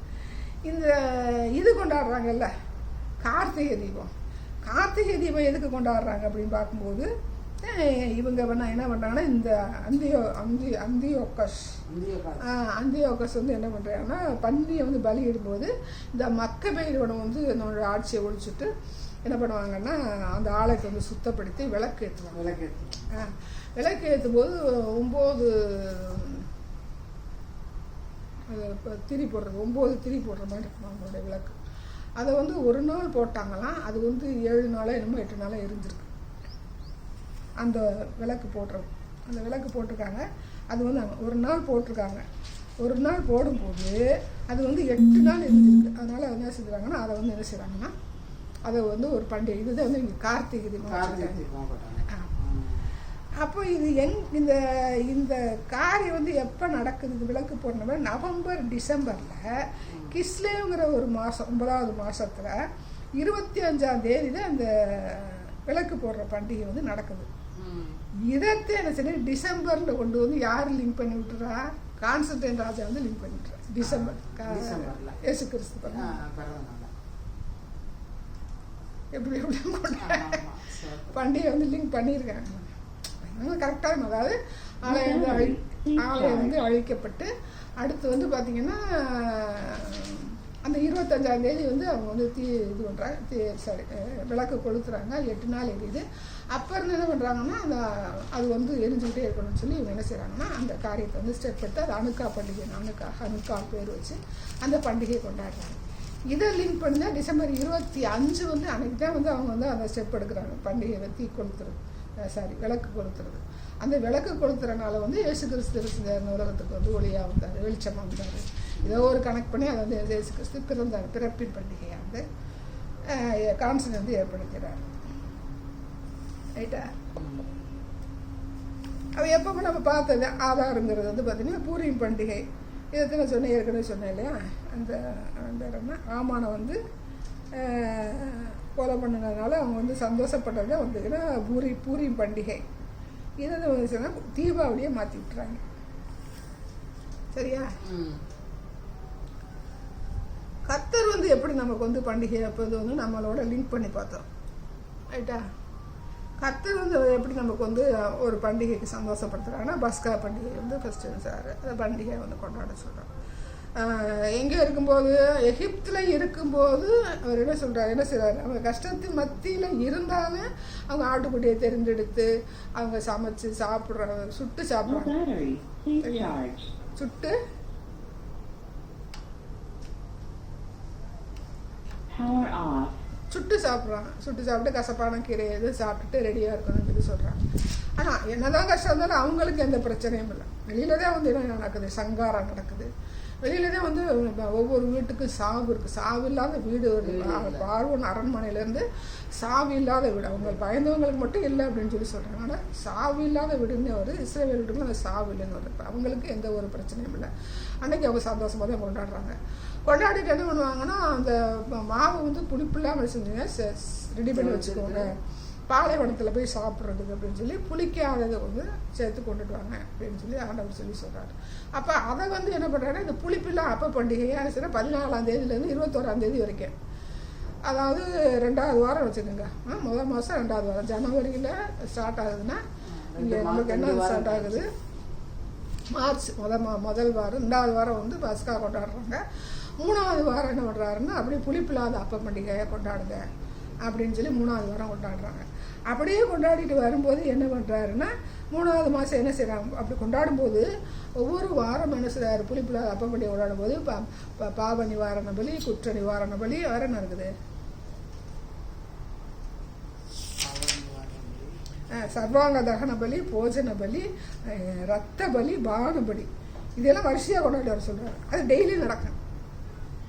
இந்த இது கொண்டாடுறாங்கல்ல கார்த்திகை தீபம். கார்த்திகை தீபம் எதுக்கு கொண்டாடுறாங்க அப்படின்னு பார்க்கும்போது இவங்க என்ன பண்ணுறாங்கன்னா இந்த அந்தியோக்கஸ் வந்து என்ன பண்ணுறாங்கன்னா பன்னியை வந்து பலியிடும்போது இந்த மக்கபேயரோட வந்து என்னோட ஆட்சியை ஒழிச்சுட்டு என்ன பண்ணுவாங்கன்னா அந்த ஆலயத்தை வந்து சுத்தப்படுத்தி விளக்கு ஏற்றுவாங்க. விளக்கு ஏற்றும் போது 9 இப்போ திரி போடுறது 9 திரி போடுற மாதிரி இருக்கும் அவங்களுடைய விளக்கு. அதை வந்து ஒரு நாள் போட்டாங்களாம், அது வந்து 7 நாளோ என்னமோ 8 நாளோ எரிஞ்சிருக்கு அந்த விளக்கு போடுறது. அந்த விளக்கு போட்டிருக்காங்க, அது வந்து ஒரு நாள் போட்டிருக்காங்க. ஒரு நாள் போடும்போது அது வந்து 8 நாள் எரிஞ்சிருக்கு. அதனால் என்ன செஞ்சுறாங்கன்னா அதை வந்து என்ன செய்கிறாங்கன்னா அதை வந்து ஒரு பண்டிகை இதுதான் வந்து இங்கே கார்த்திகை தீபம். அப்போ இது இந்த இந்த காரியம் வந்து எப்போ நடக்குது, விளக்கு போடுற நவம்பர் டிசம்பரில் கிஸ்லேங்கிற ஒரு மாதம் 9வது மாதத்தில் 25ஆம் தேதி தான் அந்த விளக்கு போடுற பண்டிகை வந்து நடக்குது. இதத்தை என்ன சரி டிசம்பரில் கொண்டு வந்து யார் லிங்க் பண்ணி விட்டுறா? கான்ஸ்டன்டைன் ராஜா வந்து லிங்க் பண்ணி விட்டுறா. டிசம்பர் இயேசு கிறிஸ்து எப்படி பண்டிகை வந்து லிங்க் பண்ணியிருக்காங்க. கரெக்டாக அதாவது ஆலயம் வந்து அழிக்கப்பட்டு அடுத்து வந்து பார்த்திங்கன்னா அந்த 25ஆம் தேதி வந்து அவங்க வந்து இது பண்ணுறாங்க, விளக்கு கொளுத்துறாங்க. 8 நாள் எரியுது. அப்போ இருந்து என்ன பண்ணுறாங்கன்னா அது வந்து எரிஞ்சுக்கிட்டே இருக்கணும்னு சொல்லி இவங்க என்ன செய்கிறாங்கன்னா அந்த காரியத்தை வந்து ஸ்டெப் எடுத்து அது அணுக்கா பண்டிகை, அணுக்கா பேர் வச்சு அந்த பண்டிகையை கொண்டாடுறாங்க. இதை லிங்க் பண்ணி தான் டிசம்பர் 25 வந்து அன்றைக்கி தான் வந்து அவங்க வந்து அந்த ஸ்டெப் எடுக்கிறாங்க. பண்டிகையை தீ கொளுத்துறது, விளக்கு கொளுத்துறது. அந்த விளக்கு கொளுத்துறனால வந்து இயேசு கிறிஸ்து இந்த உலகத்துக்கு வந்து ஒளியாக வந்தார், வெளிச்சமாக வந்தார். ஏதோ ஒரு கனெக்ட் பண்ணி அதை வந்து இயேசு கிறிஸ்து பிறந்தார், பிறப்பின் பண்டிகையாக வந்து கான்ஸ்டன்ட் வந்து ஏற்படுத்துகிறார். ரைட்டா? அவள் எப்போ நம்ம பார்த்தது ஆதாரங்கிறது வந்து பார்த்திங்கன்னா பூரிம் பண்டிகை. இதை நான் சொன்னேன், ஏற்கனவே சொன்னேன் இல்லையா? அந்த ஆமானை வந்து கொலை பண்ணதுனால அவங்க வந்து சந்தோஷப்பட்டதை வந்துன்னா பூரிம் பண்டிகை. இதை வந்து சொன்னால் தீபாவளியை மாற்றி விட்டுறாங்க. சரியா? கர்த்தர் வந்து எப்படி நமக்கு வந்து பண்டிகை அப்போது வந்து நம்மளோட லிங்க் பண்ணி பார்த்தோம். ரைட்டா? கர்த்தர் வந்து எப்படி நமக்கு வந்து ஒரு பண்டிகைக்கு சந்தோஷப்படுத்துகிறாங்கன்னா பஸ்கா பண்டிகை வந்து ஃபஸ்ட்டு சார் அந்த பண்டிகையை வந்து கொண்டாட சொல்கிறோம். எங்கே இருக்கும்போது எகிப்தில் இருக்கும்போது அவர் என்ன சொல்கிறார், என்ன செய்கிறார், அவங்க கஷ்டத்தின் மத்தியில் இருந்தாலும் அவங்க ஆட்டுக்குட்டியை தெரிந்தெடுத்து அவங்க சமைச்சு சாப்பிட்றாங்க, சுட்டு சாப்பிட்றாங்க. சுட்டு சாப்பிட்றாங்க. சுட்டு சாப்பிட்டு கசப்பான கீரை எது சாப்பிட்டுட்டு ரெடியாக இருக்கணும்னு சொல்லி சொல்கிறாங்க. ஆனால் என்னதான் கஷ்டம் இருந்தாலும் அவங்களுக்கு எந்த பிரச்சனையும் இல்லை. வெளியில தான் வந்து என்ன நடக்குது, சங்காரம் நடக்குது. வெளியில தான் வந்து ஒவ்வொரு வீட்டுக்கும் சாவு இருக்குது. சாவு இல்லாத வீடு வருது. பார்வன் அரண்மனையிலேருந்து சாவு இல்லாத வீடு. அவங்க பயந்தவங்களுக்கு மட்டும் இல்லை அப்படின்னு சொல்லி சொல்கிறாங்க. ஆனால் சாவு இல்லாத வீடுன்னு வருது. இஸ்ரவேல் வீட்டுக்கும் அந்த சாவு இல்லைன்னு வருது. அவங்களுக்கு எந்த ஒரு பிரச்சனையும் இல்லை. அன்றைக்கி அவங்க சந்தோஷமாக தான் கொண்டாடுறாங்க. கொண்டாடிட்டு என்ன பண்ணுவாங்கன்னா அந்த மாவு வந்து புளிப்பில்லாமல் செஞ்சுங்க ரெடி பண்ணி வச்சுக்கோங்க, பாலைவனத்தில் போய் சாப்பிட்றதுக்கு அப்படின்னு சொல்லி புளிக்காததை வந்து சேர்த்து கொண்டுட்டு வாங்க அப்படின்னு சொல்லி ஆண்டவர் சொல்லி சொல்கிறாரு. அப்போ அதை வந்து என்ன பண்ணுறாங்கன்னா இந்த புளிப்பில்லாம் அப்போ பண்டிகையாக சரி 14ஆம் தேதியிலேருந்து 21ஆம் தேதி வரைக்கும், அதாவது 2வது வாரம் வச்சுக்கோங்க. முதல் மாதம் 2வது வாரம் ஜனவரியில் ஸ்டார்ட் ஆகுதுன்னா இங்கே நமக்கு என்ன ஸ்டார்ட் ஆகுது, மார்ச் முதல் வாரம். 2வது வாரம் வந்து பஸ்கா கொண்டாடுறாங்க. 3வது வாரம் என்ன பண்ணுறாருன்னா அப்படியே புளிப்பில்லாத அப்ப பண்டிகையை கொண்டாடுங்க அப்படின்னு சொல்லி 3வது வாரம் கொண்டாடுறாங்க. அப்படியே கொண்டாடிட்டு வரும்போது என்ன பண்ணுறாருன்னா 3வது மாதம் என்ன செய்கிறாங்க, அப்படி கொண்டாடும்போது ஒவ்வொரு வாரம் என்ன செய்கிறாரு, புளிப்பில்லாத அப்ப பண்டிகை கொண்டாடும் போது பாவ நிவாரண பலி, குற்ற நிவாரண பலி வேற என்ன இருக்குது, சர்வாங்க தகன பலி, போஜன பலி, ரத்த பலி, பான பலி, இதெல்லாம் வரிசையாக கொண்டாடி வர சொல்கிறாரு. அது டெய்லி நடக்கும்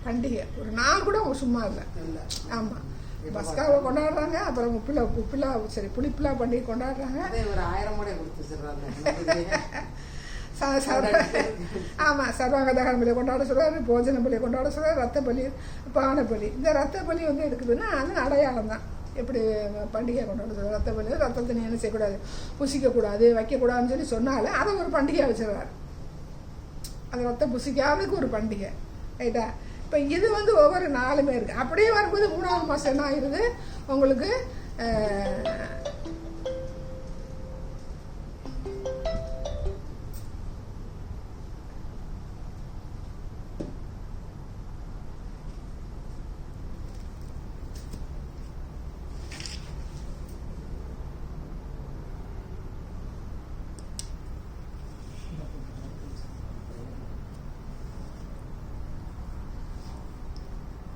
பண்டிகை. ஒரு நாள் கூட அவங்க சும்மா இல்லை. ஆமாம், பஸ்காவை கொண்டாடுறாங்க, அப்புறம் உப்பிலா சரி புளிப்பிலா பண்டிகை கொண்டாடுறாங்க. ஆமாம், சர்வாங்க தகன பலியை கொண்டாட சொல்கிறாரு, போஜன பலியை கொண்டாட சொல்கிறார், ரத்த பலி, பான பலி. இந்த ரத்த பலி வந்து எடுக்குதுன்னா அது அடையாளம் தான். எப்படி பண்டிகை கொண்டாட சொல்கிறார், ரத்த பலி, ரத்தத்தை நீ என்ன செய்யக்கூடாது, புசிக்கக்கூடாது, வைக்கக்கூடாதுன்னு சொல்லி சொன்னாலும் அதை ஒரு பண்டிகையாக வச்சுருவார். அது ரத்தம் புசிக்காததுக்கு ஒரு பண்டிகை. ரைட்டா? இப்போ இது வந்து ஒவ்வொரு நாளுமே இருக்குது. அப்படியே வரும்போது 3வது மாதம் என்ன ஆயிடுது உங்களுக்கு,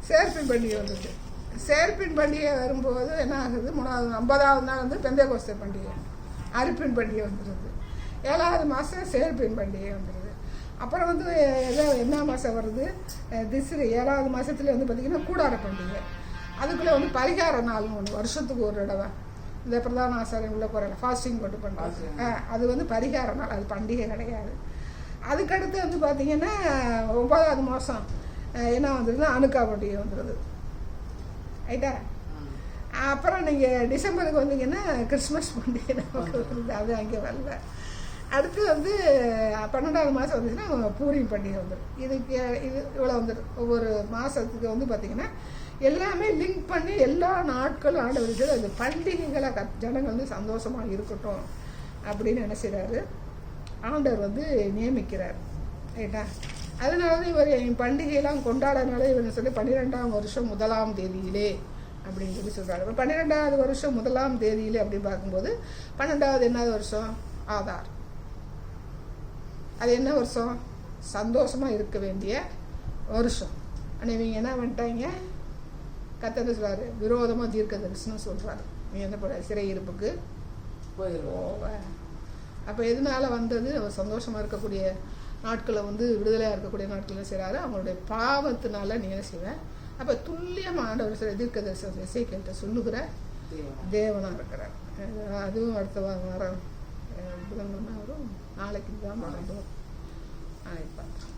சேர்ப்பின் பண்டிகை வந்துட்டு. சேர்ப்பின் பண்டிகை வரும்போது என்ன ஆகுது, 50வது நாள் வந்து பெந்தேகோஸ்தே பண்டிகை, அறுப்பின் பண்டிகை வந்துடுது. 7வது மாதம் சேர்ப்பின் பண்டிகை வந்துடுது. அப்புறம் வந்து என்ன மாதம் வருது, திஸ்ரி 7வது மாதத்துல வந்து பார்த்திங்கன்னா கூடார பண்டிகை. அதுக்குள்ளே வந்து பரிகார நாள்னு ஒன்று வருஷத்துக்கு ஒரு தடவை இந்த பிரதான ஆசாரம் உள்ள போகிற ஃபாஸ்டிங் போட்டு பண்ணுறாங்க. அது வந்து பரிகார நாள், அது பண்டிகை கிடையாது. அதுக்கடுத்து வந்து பார்த்திங்கன்னா 9வது மாதம் என்ன வந்துடுதுன்னா அணுக்கா பண்டிகை வந்துடுது. ரைட்டா? அப்புறம் நீங்கள் டிசம்பருக்கு வந்தீங்கன்னா கிறிஸ்மஸ் பண்டிகை நமக்கு வருது, அது அங்கே வரல. அடுத்து வந்து 12வது மாதம் வந்துச்சுன்னா பூரி பண்டிகை வந்துடும். இது இவ்வளோ வந்துடும். ஒவ்வொரு மாதத்துக்கு வந்து பார்த்திங்கன்னா எல்லாமே லிங்க் பண்ணி எல்லா நாட்களும் ஆண்டவர் அந்த பண்டிகைகளை ஜனங்கள் வந்து சந்தோஷமாக இருக்கட்டும் அப்படின்னு என்ன செய்கிறாரு, ஆண்டவர் வந்து நியமிக்கிறார். ரைட்டா? அதனால தான் இவர் என் பண்டிகையெல்லாம் கொண்டாடனால இவர் சொல்லி 12ஆம் வருஷம் 1ஆம் தேதியிலே அப்படின்னு சொல்லி சொல்கிறாரு. இப்போ 12வது வருஷம் 1ஆம் தேதியிலே அப்படின்னு பார்க்கும்போது 12வது என்னது வருஷம்? ஆதார். அது என்ன வருஷம்? சந்தோஷமாக இருக்க வேண்டிய வருஷம். ஆனால் இவங்க என்ன பண்ணிட்டாங்க, கர்த்தர் சொல்கிறாரு விரோதமாக தீர்க்க தரிசனம் சொல்கிறாரு, நீ என்ன பண்ண சிறையிருப்புக்கு போவ. அப்போ எதனால வந்தது? அவர் சந்தோஷமாக இருக்கக்கூடிய நாட்களை வந்து விடுதலையாக இருக்கக்கூடிய நாட்களில் செய்கிறாரு. அவங்களுடைய பாவத்தினால நீ என்ன செய்வேன். அப்போ துல்லியமாக ஆண்டவர் சில தீர்க்க தரிசனம் இசைக்கிட்ட சொல்லுகிற தேவனாக இருக்கிறார். அதுவும் அடுத்த வாரம் புதன்கிழமை வரும். நாளைக்கு தான் மறந்தோம். நாளைக்கு பார்த்தோம்.